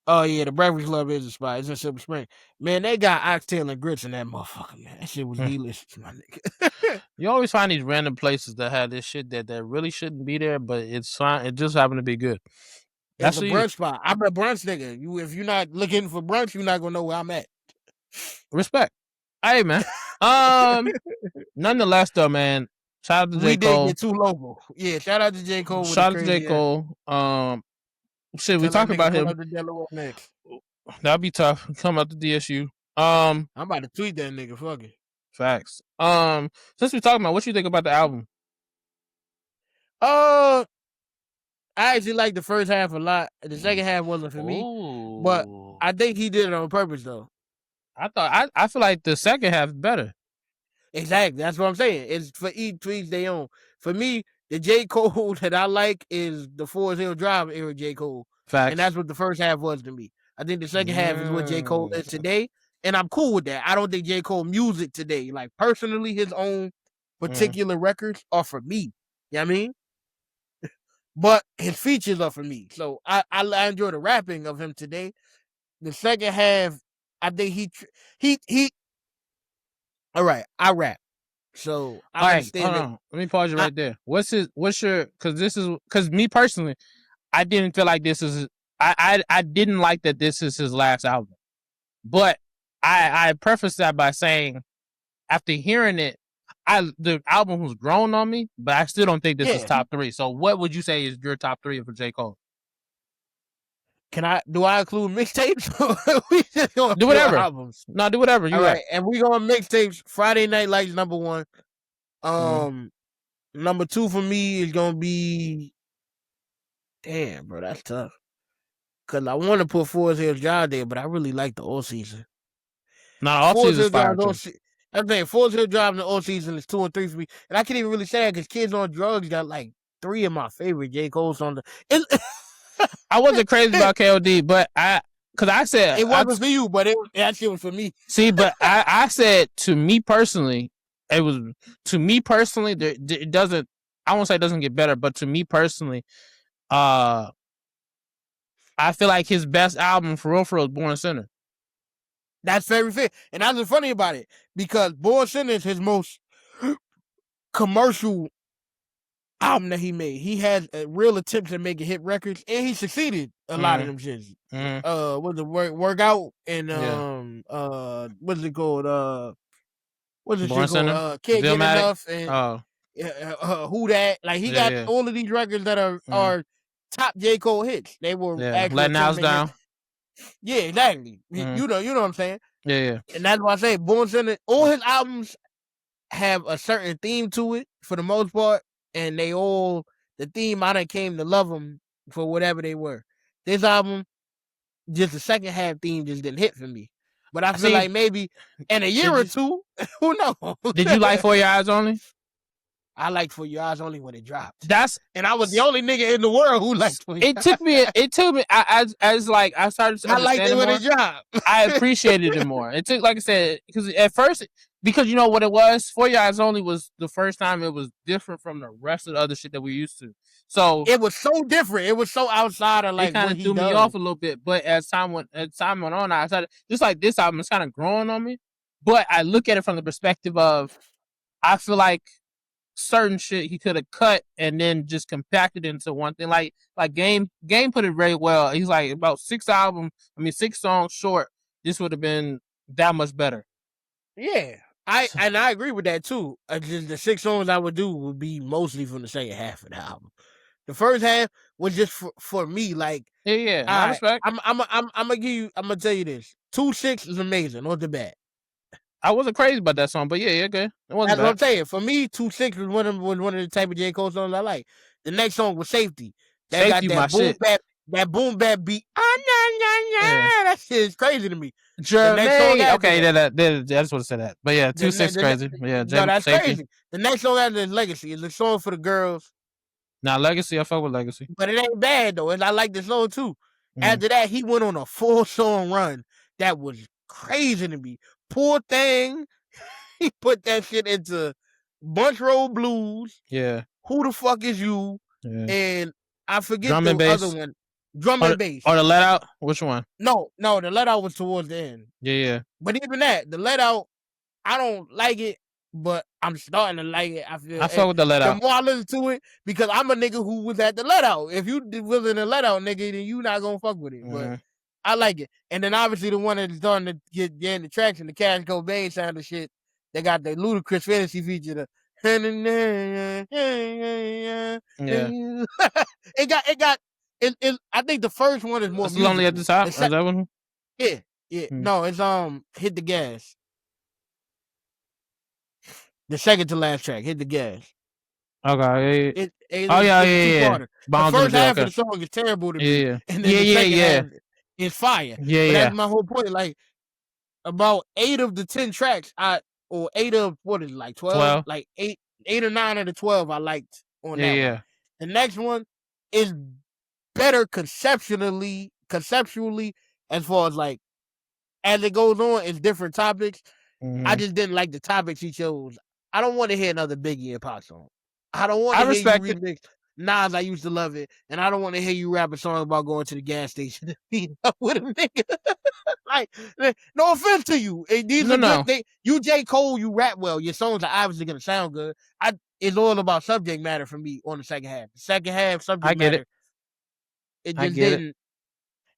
Oh, yeah, the Breakfast Club is a spot. It's in Silver Spring. Man, they got oxtail and grits in that motherfucker, man. That shit was delicious, my nigga. You always find these random places that have this shit that really shouldn't be there, but it's fine. It just happened to be good. That's a brunch spot. I'm a brunch nigga. If you're not looking for brunch, you're not going to know where I'm at. Respect. Hey, man. Nonetheless, though, man, shout out to J. Cole. We did get too local. Yeah, shout out to J. Cole. Shout out to J. Cole. Shit, we talk about him. That'll be tough. Come out to DSU. I'm about to tweet that nigga. Fuck it. Facts. Since we talking about, what you think about the album? I actually like the first half a lot. The second half wasn't for me, but I think he did it on purpose though. I feel like the second half is better. Exactly. That's what I'm saying. It's for each tweets they own. For me, the J. Cole that I like is the Forest Hill Drive era J. Cole. Facts. And that's what the first half was to me. I think the second half is what J. Cole is today. And I'm cool with that. I don't think J. Cole music today, like personally his own particular records are for me. You know what I mean? But his features are for me. So I enjoy the rapping of him today. The second half, I think he all right, I rap. So I understand it. Let me pause you right there. What's your because me personally, I didn't feel like this is I didn't like that this is his last album. But I preface that by saying after hearing it, the album was grown on me, but I still don't think this is top 3. So what would you say is your top 3 for J. Cole? Do I include mixtapes? We just gonna Do do whatever. albums. No, do whatever. You All got. right, and we going mixtapes. Friday Night Lights #1. Number 2 for me is gonna be. Damn, bro, that's tough. Cause I want to put Forest Hills Drive there, but I really like the All Season. Nah, All Season's fire too. I'm saying Forest Hills Drive and the All Season is 2 and 3 for me, and I can't even really say that because Kids on Drugs got like 3 of my favorite J. Cole songs. I wasn't crazy about KOD, but because I said it wasn't for you, but that shit was for me. See, but I said to me personally, it was to me personally. It doesn't. I won't say it doesn't get better, but to me personally, I feel like his best album for real is Born Sinner. That's very fair, and that's what's funny about it because Born Sinner is his most commercial album that he made. He had a real attempts at making hit records, and he succeeded a lot of them shits. Was it Workout and what's it called? What's it shit called? Can't Get Enough and Who That? Like he got all of these records that are top J. Cole hits. They were actually Letting House Down. Yeah, exactly. You know what I'm saying? Yeah. And that's why I say Born Sinner. All his albums have a certain theme to it for the most part, and the theme I done came to love them for whatever they were. This album, just the second half theme just didn't hit for me. But I feel like maybe in a year or two, who knows? Did you like For Your Eyes Only? I liked For Your Eyes Only when it dropped. And I was the only nigga in the world who liked For Your Eyes. It took me as like I started to understand liked it when it dropped. I appreciated it more. It took, like I said, because at first, because you know what it was, For Your Eyes Only was the first time it was different from the rest of the other shit that we used to. So it was so different. It was so outside of like it kind of threw me off a little bit. But as time went on, I started just like this album is kind of growing on me. But I look at it from the perspective of I feel like certain shit he could have cut and then just compacted into one thing. Like Game put it very well. He's like about 6 songs short. This would have been that much better. Yeah. I agree with that too. Just the 6 songs I would do would be mostly from the second half of the album. The first half was just for me, like I respect. I'm gonna tell you this. 2-6 is amazing off the bat. I wasn't crazy about that song, but yeah, okay. It wasn't bad. What I'm saying. For me, 2-6 was one of the type of J. Cole songs I like. The next song was Safety. That Safety, got that boom bap beat. That shit is crazy to me. Jermaine. Okay, I just want to say that. But yeah, 2-6 crazy. Yeah, no, that's Safety. Crazy. The next song after is Legacy. It's a song for the girls. Now Legacy, I fuck with Legacy. But it ain't bad though, and I like the song too. After that, he went on a 4-song run that was crazy to me. Poor Thing, he put that shit into Bunch Road Blues. Yeah. Who the fuck is you? Yeah. And I forget Drum and other one. Drum and Bass. Or the Let Out? Which one? No, the Let Out was towards the end. Yeah. But even that, the Let Out, I don't like it, but I'm starting to like it. I fuck with the Let Out. The more I listen to it, because I'm a nigga who was at the Let Out. If you was in the Let Out, nigga, then you not gonna fuck with it. But I like it. And then obviously the one that's starting to get the traction, the Cash Cobain sound of shit, they got the Ludacris Fantasy feature. It I think the first one is more musical. Lonely at the Top? Is that one? Yeah. No, it's Hit the Gas. The second to last track, Hit the Gas. Okay. Yeah. The first half of the song is terrible to me. Yeah. And then the second half is fire. Yeah, but that's my whole point. Like about 8 of the 10 tracks, 8 of 12? Like 8 or 9 of the 12 I liked on that one. The next one is better conceptually as far as like as it goes on, it's different topics. I just didn't like the topics he chose. I don't want to hear another Biggie and Pac song. I don't want to hear you remix Nas. I used to love it, and I don't want to hear you rap a song about going to the gas station and beating up with a nigga. Like, no offense to you. These are good. You J. Cole, you rap well. Your songs are obviously gonna sound good. It's all about subject matter for me on the second half. The second half subject matter. It just didn't.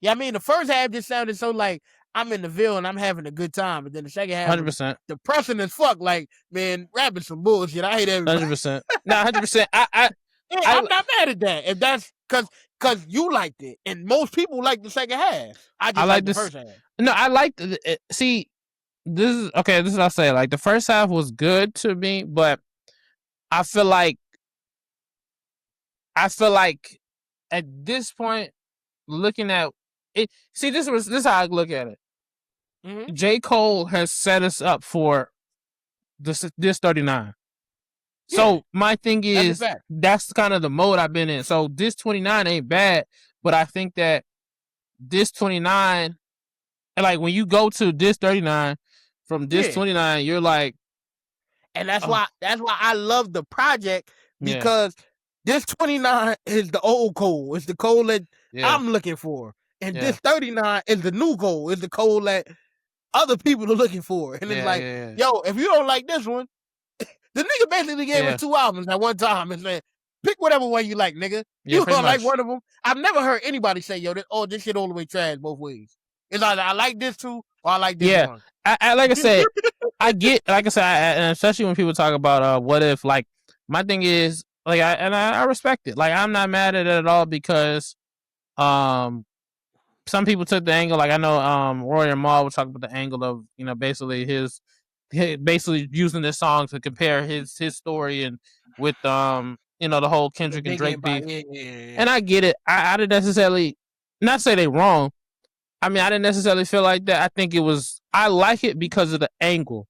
Yeah, I mean the first half just sounded so like I'm in the Ville and I'm having a good time, but then the second half, 100%, depressing as fuck. Like, man, rapping some bullshit. I hate everybody. 100%. No, 100%. I'm not mad at that. If that's because Cause you liked it, and most people like the second half. I just like the this. first half. No, I liked it. See, this is okay. This is what I say. Like the first half was good to me, but I feel like at this point, looking at it, see, this is how I look at it. Mm-hmm. J. Cole has set us up for this 39. So Yeah, my thing is that's kind of the mode I've been in. So this 29 ain't bad, but I think that this 29, and like when you go to this 39 from this 29, you're like, and that's why I love the project, because this 29 is the old Cole. It's the Cole that I'm looking for, and this 39 is the new Cole. It's the Cole that other people are looking for, and it's like, yo, if you don't like this one, the nigga basically gave us 2 albums at one time and said, pick whatever one you like, nigga. You don't like one of them. I've never heard anybody say, yo, this shit all the way trash both ways. It's either I like this too or I like this one. I like I said, I get, like I said, and especially when people talk about what if, like, my thing is, like, I respect it. Like, I'm not mad at it at all, because some people took the angle, like I know Roy and Mal was talking about the angle of, basically basically using this song to compare his story and with the whole Kendrick and Drake beef. And I get it. I didn't necessarily, not say they wrong. I mean, I didn't necessarily feel like that. I think I like it because of the angle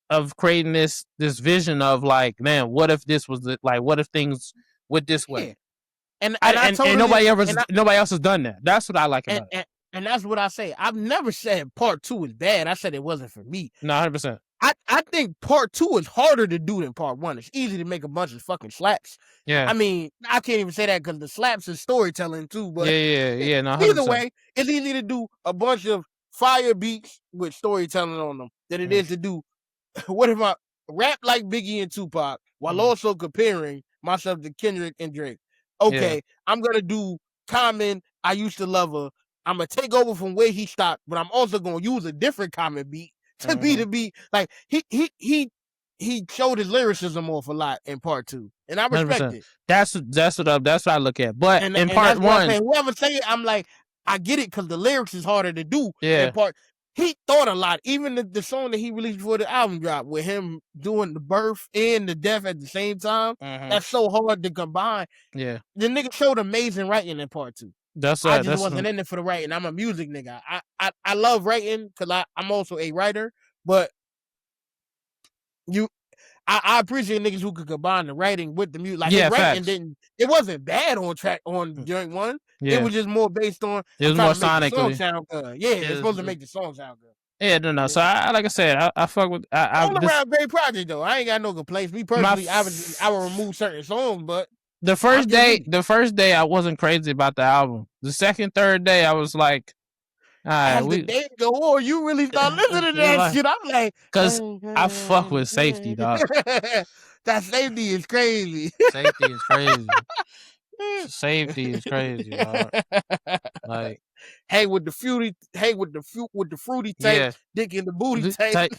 of creating this vision of, like, man, what if this was what if things went this way? And nobody else has done that. That's what I like about it. And that's what I say. I've never said part 2 is bad. I said it wasn't for me. No, 100%. I think part 2 is harder to do than part 1. It's easy to make a bunch of fucking slaps. Yeah. I mean, I can't even say that because the slaps is storytelling too. But yeah. No, 100%. Either way, it's easy to do a bunch of fire beats with storytelling on them than it is to do what if I rap like Biggie and Tupac while also comparing myself to Kendrick and Drake. Okay, I'm gonna do Common, I Used to Love Her. I'm gonna take over from where he stopped, but I'm also gonna use a different Common beat to be the beat. Like he showed his lyricism off a lot in part 2, and I respect 100%. it. That's what I look at. But in part 1, whoever say it, I'm like, I get it, because the lyrics is harder to do. Yeah. In part, he thought a lot. Even the song that he released before the album drop, with him doing the birth and the death at the same time, that's so hard to combine. Yeah, the nigga showed amazing writing in part 2. I just wasn't in it for the writing. I'm a music nigga. I love writing because I'm also a writer, but I appreciate niggas who could combine the writing with the music. Like, his writing it wasn't bad on joint 1. Yeah. It was just more based on, it was more sonically. The song sound good. Yeah, it's supposed to make the song sound good. Yeah, no. So like I said, I fuck with. All around great project though. I ain't got no complaints. Me personally, I would remove certain songs, but the first day I wasn't crazy about the album. The second, third day I was like, all right, as the day go on, you really start listening to that shit. I'm like, because I fuck with Safety, dog. That Safety is crazy. Safety is crazy. Safety is crazy, dog. Like, hey with the fruity tape, dick in the booty tape.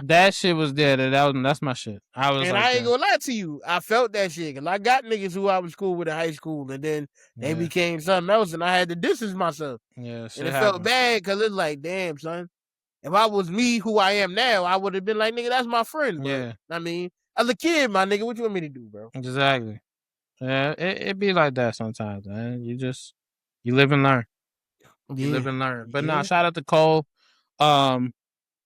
That shit was there. That's my shit. I ain't gonna lie to you, I felt that shit, because I got niggas who I was cool with in high school, and then they became something else, and I had to distance myself. Yeah, and it felt bad, because it's like, damn, son, if I was me who I am now, I would have been like, nigga, that's my friend, bro. Yeah. I mean, as a kid, my nigga, what you want me to do, bro? Exactly. Yeah, it be like that sometimes, man. You live and learn. You live and learn. But nah, shout out to Cole.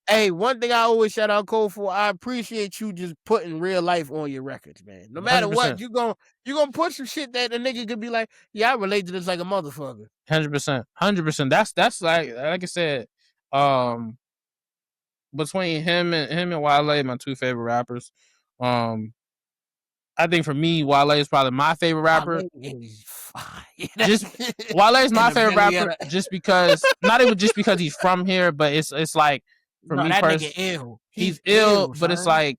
Hey, one thing I always shout out Cole for, I appreciate you just putting real life on your records, man. No matter 100%. What, you gonna put some shit that the nigga could be like, yeah, I relate to this like a motherfucker. 100%. 100%. That's like I said, between him and Wale, my two favorite rappers. I think for me, Wale is probably my favorite rapper. Wale is my favorite rapper just because, not even just because he's from here, but it's like, for me personally, he's ill, but it's like,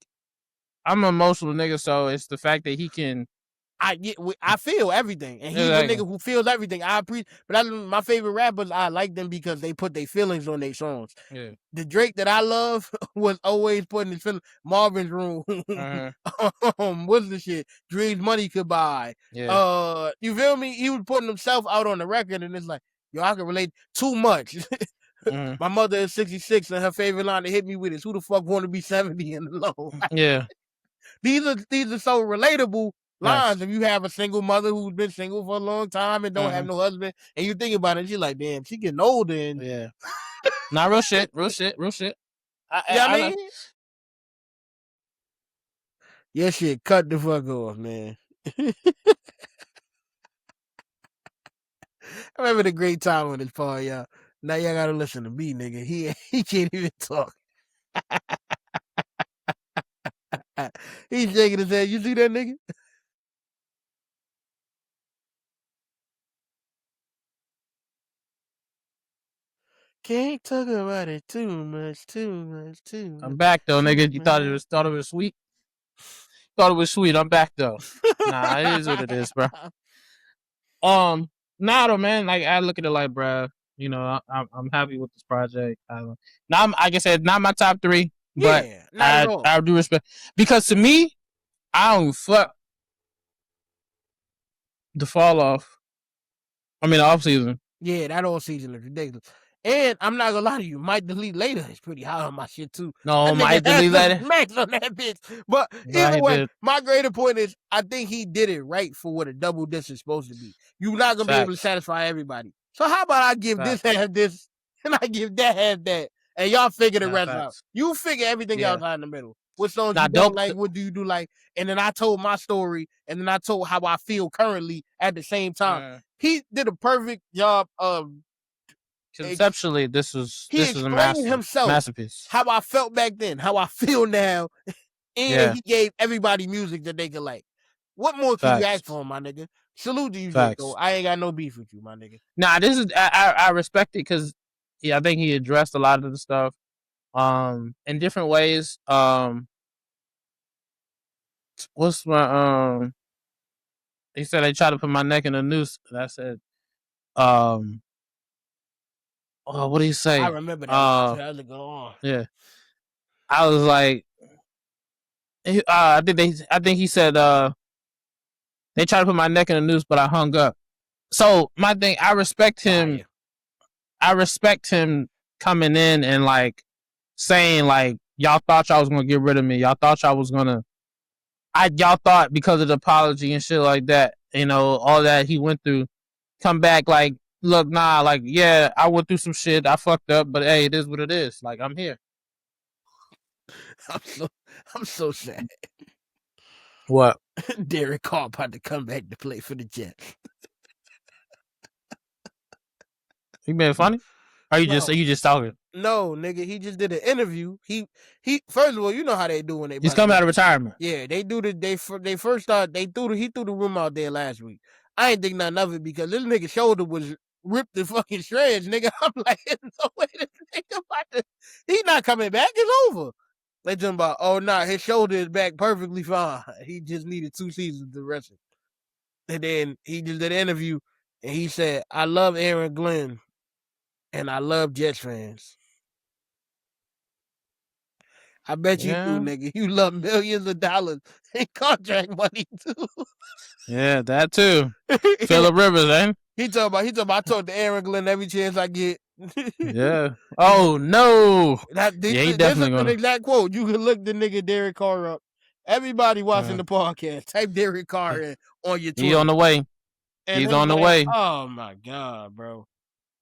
I'm an emotional nigga, so it's the fact that he can I feel everything, and he's Exactly. a nigga who feels everything. I appreciate, but my favorite rappers, I like them because they put their feelings on their songs. Yeah. The Drake that I love was always putting his feelings. Marvin's Room, what's the shit? Dreams Money Could Buy. Yeah. You feel me? He was putting himself out on the record, and it's like, yo, I can relate too much. My mother is 66, and her favorite line to hit me with is, "Who the fuck want to be 70 and alone?" Yeah. These are so relatable lines. Nice. If you have a single mother who's been single for a long time and don't have no husband, and you think about it, she's like, damn, she getting older. And Yeah. Not real shit. Real shit. Real shit. I mean, yeah, shit, cut the fuck off, man. I'm having a great time with this part, y'all. Now y'all gotta listen to me, nigga. He can't even talk. He's shaking his head. You see that nigga? Can't talk about it too much. I'm back though, nigga. You thought it was sweet? Thought it was sweet. I'm back though. Nah, it is what it is, bro. Nah, though, man. Like I look at it like, bro. You know, I'm happy with this project. Now, like I said, not my top 3, but yeah, not at all. I do respect, because to me, I don't fuck the fall off. I mean, the off season. Yeah, that all season is ridiculous. And I'm not gonna lie to you, might delete later. It's pretty high on my shit too. No, That might nigga has delete some later. smacks on that bitch. But Nah, either he way, did. my greater point is, I think he did it right for what a double disc is supposed to be. You're not gonna be able to satisfy everybody. So how about I give this half this, and I give that half that, and y'all figure the rest out. You figure everything else out in the middle. What songs you don't like? What do you do like? And then I told my story, and then I told how I feel currently at the same time. He did a perfect job of conceptually. This was a masterpiece. how I felt back then, how I feel now, and he gave everybody music that they could like. What more can you ask for, my nigga? Salute to you, Jaco. I ain't got no beef with you, my nigga. Nah, this is I respect it because I think he addressed a lot of the stuff in different ways. What's my he said they tried to put my neck in a noose. And I said, what do you say? I remember that. I was like, go on. Yeah. I was like, I think he said, they tried to put my neck in a noose, but I hung up. So my thing, I respect him. I respect him coming in and like saying like, y'all thought y'all was gonna get rid of me. Y'all thought y'all was gonna. Y'all thought because of the apology and shit like that, you know, all that he went through, come back like, look, nah, like, yeah, I went through some shit, I fucked up, but hey, it is what it is. Like, I'm here. I'm so sad. What? Derek Carr about to come back to play for the Jets. You being funny? Are you just talking? No, nigga, he just did an interview. He first of all, you know how they do when they he's coming out of retirement. Yeah, they do they first started, he threw the room out there last week. I ain't think nothing of it because this nigga's shoulder was ripped to fucking shreds, nigga. I'm like, no way this nigga about to, he's not coming back, it's over. They talking about, oh nah, his shoulder is back perfectly fine. He just needed 2 seasons to rest it. And then he just did an interview and he said, I love Aaron Glenn and I love Jets fans. I bet you do, nigga. You love millions of dollars in contract money too. Yeah, that too. Phillip Rivers, eh? He talking about I talk to Aaron Glenn every chance I get. Yeah. Oh no. He definitely gonna. An exact quote. You can look the nigga Derek Carr up. Everybody watching the podcast, type Derek Carr in on your Twitter. He's on the way. And he's on the way. Oh my god, bro.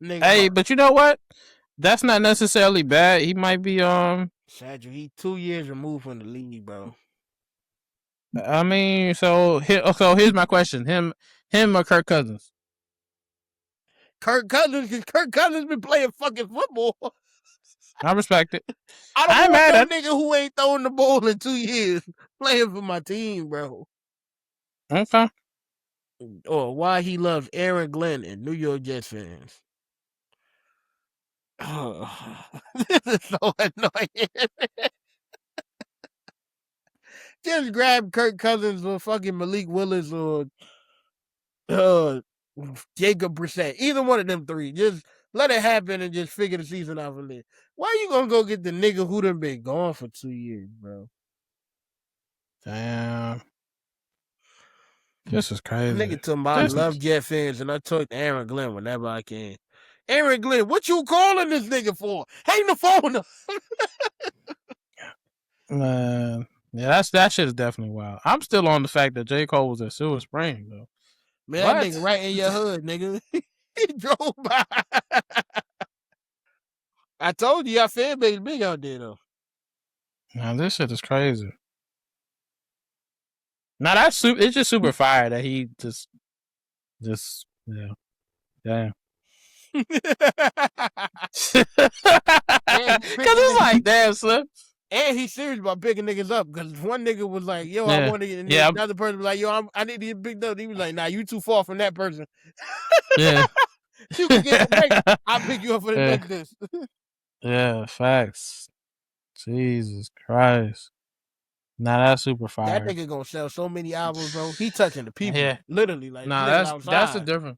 Nigga, hey, but you know what? That's not necessarily bad. He might be Sadger, he 2 years removed from the league, bro. I mean, so here's my question: him or Kirk Cousins? Kirk Cousins, because Kirk Cousins been playing fucking football. I respect it. I don't want no nigga who ain't throwing the ball in 2 years playing for my team, bro. Okay. Or why he loves Aaron Glenn and New York Jets fans. Oh, this is so annoying. Just grab Kirk Cousins or fucking Malik Willis or Jacob Brissett. Either one of them three. Just let it happen and just figure the season out from there. Why you gonna go get the nigga who done been gone for 2 years, bro? Damn. This is crazy. Nigga told me I love Jet fans and I talk to Aaron Glenn whenever I can. Aaron Glenn, what you calling this nigga for? Hang the phone up. Man. Yeah, that shit is definitely wild. I'm still on the fact that J. Cole was at Silver Spring, though. Man, what? That nigga right in your hood, nigga. He drove by. I told you, our fan base big out there, though. Man, this shit is crazy. Now that's it's just super fire that he just yeah. Damn. Because it's like, damn, Slim. And he's serious about picking niggas up. Because one nigga was like, yo, I want to get, and another person was like, yo, I need to get picked up. He was like, nah, you too far from that person. Yeah. You can get away. I'll pick you up for the next list. Yeah, facts. Jesus Christ. Nah, that's super fire. That nigga gonna sell so many albums, bro. He touching the people. Yeah. Literally. Like, nah, that's a different.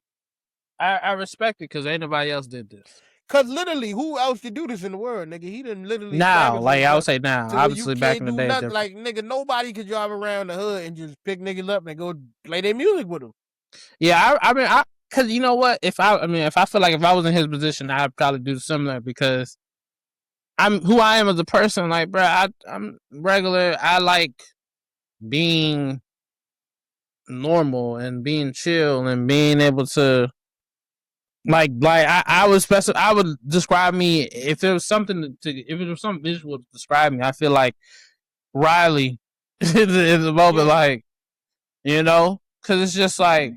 I respect it because ain't nobody else did this. Cause literally, who else could do this in the world, nigga? He didn't literally. Now, like I would say now, obviously back in the day, like nigga, nobody could drive around the hood and just pick niggas up and go play their music with them. Yeah, I mean, cause you know what? If I feel like if I was in his position, I'd probably do similar because I'm who I am as a person. Like, bro, I'm regular. I like being normal and being chill and being able to. Like I would describe me if there was something if it was some visual to describe me. I feel like Riley is a moment like, you know, because it's just like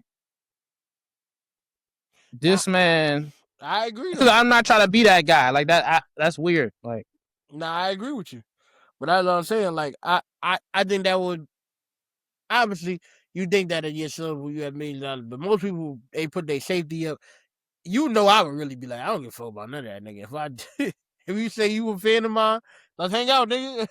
this man. I agree. Because I'm not trying to be that guy like that. That's weird. Like, nah, I agree with you, but that's what I'm saying. Like I think that would obviously you think that at yourself you have $1 million, but most people they put their safety up. You know, I would really be like, I don't give a fuck about none of that, nigga. If you say you a fan of mine, let's hang out, nigga.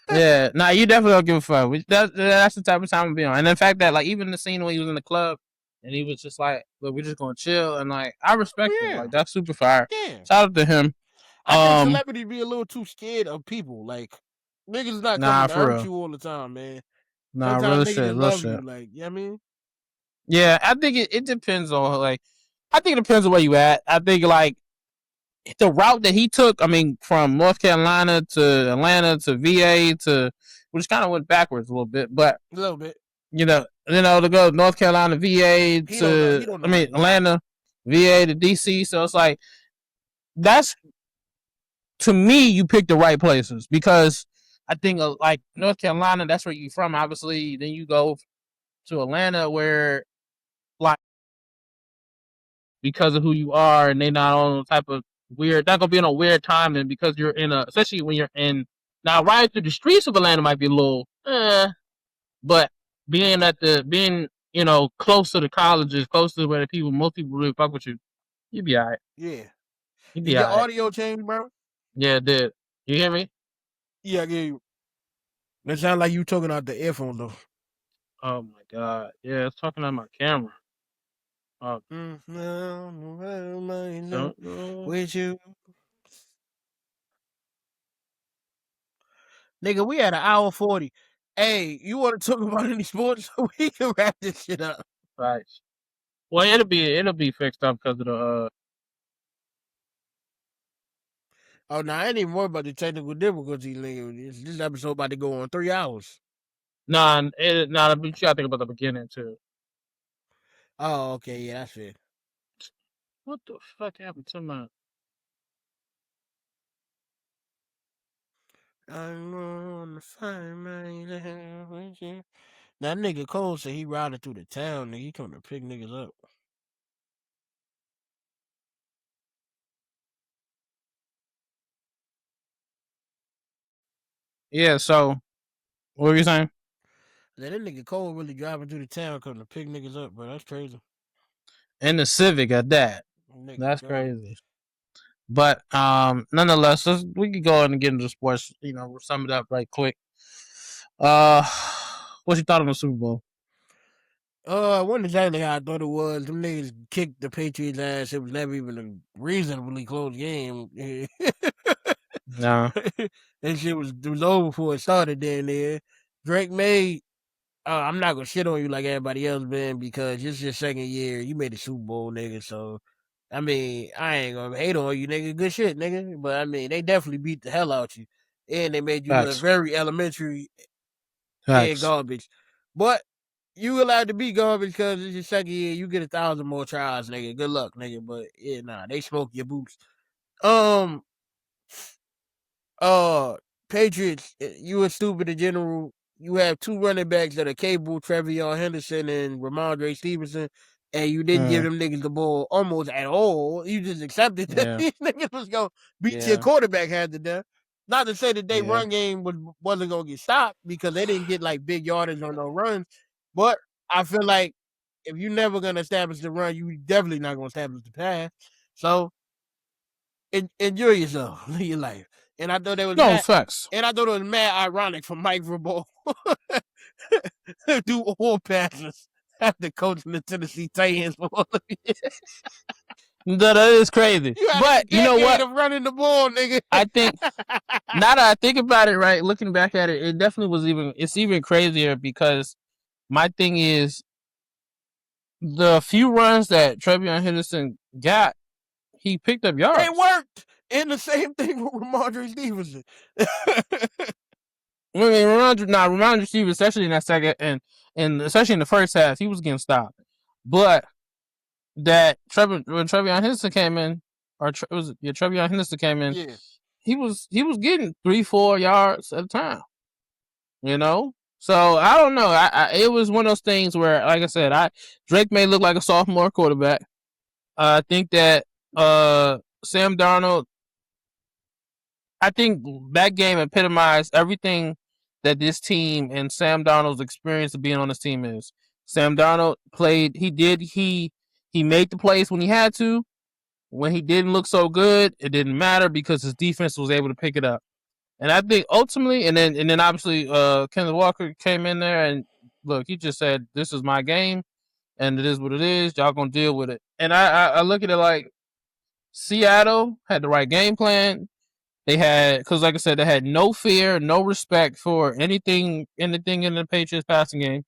Yeah, nah, you definitely don't give a fuck. That's the type of time I'm be on. And the fact that, like, even the scene when he was in the club and he was just like, look, we're just gonna chill, and like, I respect him. Like, that's super fire. Yeah. Shout out to him. I think celebrities be a little too scared of people. Like, niggas not coming to hurt you all the time, man. Nah, real shit, real shit. You, like, you know what I mean? Yeah, I think it depends on, like, I think it depends on where you at. I think, like, the route that he took, I mean, from North Carolina to Atlanta to VA to, which kind of went backwards a little bit, but a little bit, you know, to go North Carolina, VA to, Atlanta, VA to DC. So it's like, that's, to me, you pick the right places because I think like North Carolina, that's where you're from, obviously. Then you go to Atlanta where, like, because of who you are, and they not on type of weird, not gonna be in a weird time, and because you're in especially when you're in, now riding through the streets of Atlanta might be a little, but being close to the colleges, close to where the most people really fuck with you, you'd be alright. Yeah. Did your audio change, bro? Yeah, it did. You hear me? Yeah, I hear you. It sounds like you talking out the earphone though. Oh my god. Yeah, it's talking on my camera. With you. Nigga, we had an hour 40. Hey, you want to talk about any sports? We can wrap this shit up. Right. Well, it'll be fixed up because of the. Oh, no, I ain't even worried about the technical difficulties, nigga. This episode about to go on 3 hours. But you gotta think about the beginning too. Oh, okay, yeah, that's it. What the fuck happened to my? I'm gonna find my love. That nigga Cole said he riding through the town, nigga. He coming to pick niggas up. Yeah, so what were you saying? That nigga Cole really driving through the town coming to pick niggas up, bro. That's crazy. And the Civic at that. Nigga, that's crazy. But nonetheless, we could go ahead and get into sports. We'll sum it up right quick. What you thought of the Super Bowl? Wasn't exactly how I thought it was. Them niggas kicked the Patriots ass. It was never even a reasonably close game. Nah, That shit was over before it started down there. Drake made I'm not gonna shit on you like everybody else been because it's your second year. You made the Super Bowl, nigga. So I mean, I ain't gonna hate on you, nigga. Good shit, nigga. But I mean, they definitely beat the hell out you, and they made you look facts, very elementary and facts. garbage. But you allowed to be garbage because it's your second year. You get 1,000 more tries, nigga. Good luck, nigga. But yeah, nah, they smoke your boots. Um, uh Patriots, you were stupid in general. You have two running backs that are capable, Trevion Henderson and Ramondre Stevenson, and you didn't give Mm, them niggas the ball almost at all. You just accepted that yeah, these niggas was gonna beat your yeah, quarterback hand to death. Not to say that they yeah. run game wasn't gonna get stopped because they didn't get like big yardage on no runs. But I feel like if you're never gonna establish the run, you definitely not gonna establish the pass. So enjoy yourself, live your life. And I thought it was No, mad. facts. And I thought it was mad ironic for Mike Verbo do all passes after coaching the Tennessee Titans for all of you. That is crazy. You had a But you know decade what? of running the ball, nigga. I think now that I think about it, right, looking back at it, it definitely was it's even crazier because my thing is the few runs that Trevion Henderson got, he picked up They yards. worked. And the same thing with Ramondre Stevenson. I mean, Ramondre Stevens, especially in that second and especially in the first half, he was getting stopped. But when Trevion Henderson came in, Trevion Henderson came in, Yeah. he was getting 3-4 yards at a time. You know, so I don't know. It was one of those things where, like I said, Drake may look like a sophomore quarterback. I think that Sam Darnold. I think that game epitomized everything that this team and Sam Darnold's experience of being on this team is. Sam Darnold played. He made the plays when he had to. When he didn't look so good, it didn't matter because his defense was able to pick it up. And I think ultimately, and then obviously, Kenneth Walker came in there and look, he just said, "This is my game, and it is what it is. Y'all gonna deal with it." And I look at it like Seattle had the right game plan. They had, because like I said, they had no fear, no respect for anything in the Patriots passing game,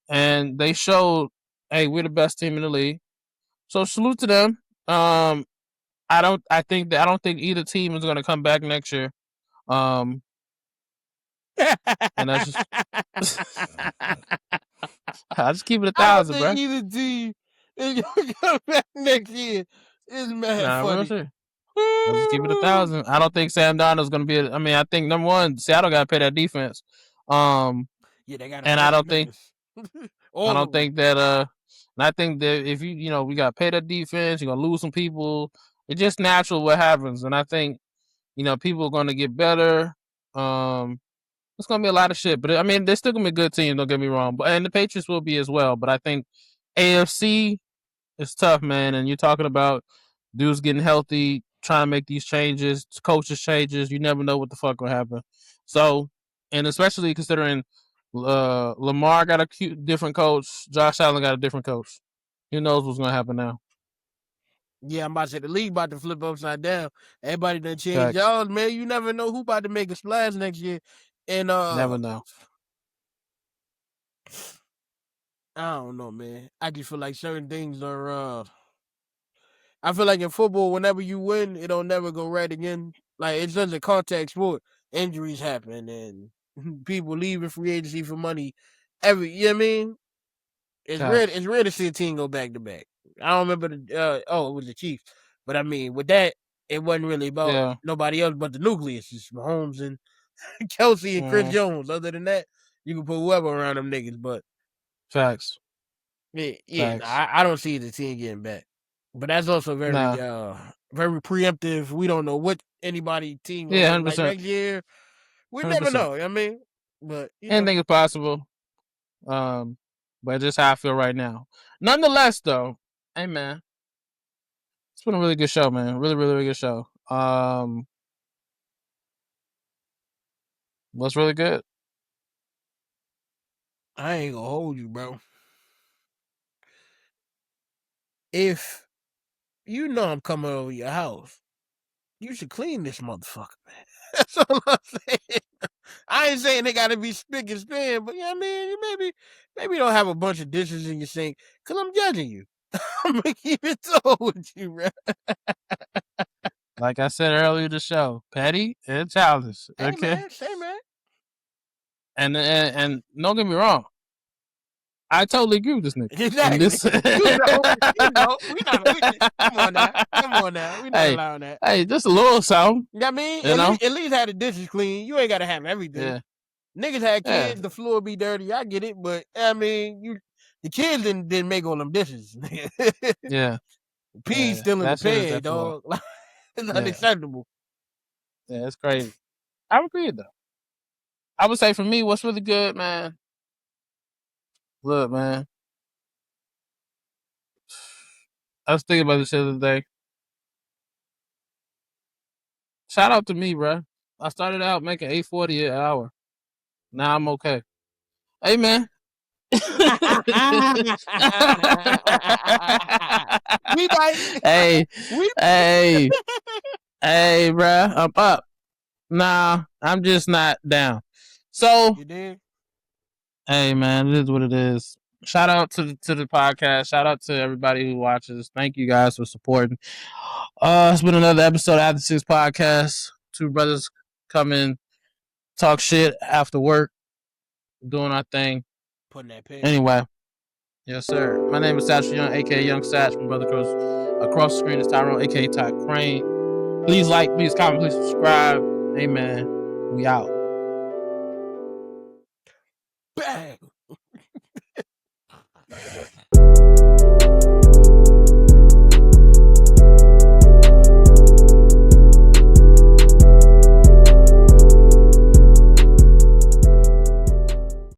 and they showed, hey, we're the best team in the league. So salute to them. I don't think either team is going to come back next year. And that's just, I just keep it a I don't thousand, think bro. either team is gonna come back next year. It's mad Nah, real funny. shit. I'll just keep it a thousand. I don't think Sam Darnold's going to be. I mean, I think number one, Seattle got to pay that defense. Um, Yeah, they gotta and pay I them don't think niggas. I All don't of them. think that and I think that if we got to pay that defense, you're gonna lose some people. It's just natural what happens, and I think people are gonna get better. It's gonna be a lot of shit, but I mean, they're still gonna be a good team. Don't get me wrong, but and the Patriots will be as well. But I think AFC is tough, man. And you're talking about dudes getting healthy, trying to make these changes, coaches changes. You never know what the fuck will happen. So, and especially considering Lamar got a different coach, Josh Allen got a different coach. Who knows what's gonna happen now? Yeah, I'm about to say the league about to flip upside down. Everybody done changed Facts. y'all, man. You never know who about to make a splash next year. And Never know. I don't know, man. I just feel like certain things are I feel like in football, whenever you win, it don't never go right again. Like it's such a contact sport. Injuries happen and people leaving free agency for money. You know what I mean? Facts. It's rare to see a team go back to back. I don't remember it was the Chiefs. But I mean, with that, it wasn't really about Yeah. nobody else but the nucleus. It's Mahomes and Kelsey and Chris Mm, Jones. Other than that, you can put whoever around them niggas. But facts. yeah, nah, Facts. I don't see the team getting back. But that's also Nah. very preemptive. We don't know what anybody team gonna Yeah, look hundred like percent. next year. We 100%. never know. I mean, but Anything is possible. Um, but just how I feel right now. Nonetheless, though, hey man, it's been a really good show, man. Really, really, really good show. Was really good. I ain't gonna hold you, bro. If you know I'm coming over your house, you should clean this motherfucker, man. That's all I'm saying. I ain't saying they gotta be spick and span, but yeah, man, you maybe don't have a bunch of dishes in your sink, cause I'm judging you. I'm gonna keep it told with you, bro. Like I said earlier in the show, petty and childish. Hey, Okay, man, say, man. and don't get me wrong, I totally agree with this nigga. Exactly. This, come on now. We not hey, allowing that. hey, just a little something. You know what I mean? You know? At least have the dishes clean. You ain't gotta have everything. Yeah, Niggas had yeah, kids, the floor be dirty. I get it, but I mean, the kids didn't make all them dishes. yeah. Peas still in the That shit is pan, definitely dog. It's yeah, unacceptable. yeah. It's crazy. I agree though. I would say for me, what's really good, man. Look, man. I was thinking about this the other day. Shout out to me, bro. I started out making $8.40 an hour. Now I'm okay. Hey, man. We might. hey, We. hey, bro. I'm up. Nah, I'm just not down. So, You did? hey, man, it is what it is. Shout out to the podcast. Shout out to everybody who watches. Thank you guys for supporting. It's been another episode of After6thPodcast. Two brothers come in, talk shit after work, doing our thing. Putting that pen. Anyway, yes, sir. My name is Satchel Young, aka Young Satch. My brother across the screen is Tyrone, aka Ty Crane. Please like, please comment, please subscribe. Amen. We out. Bang.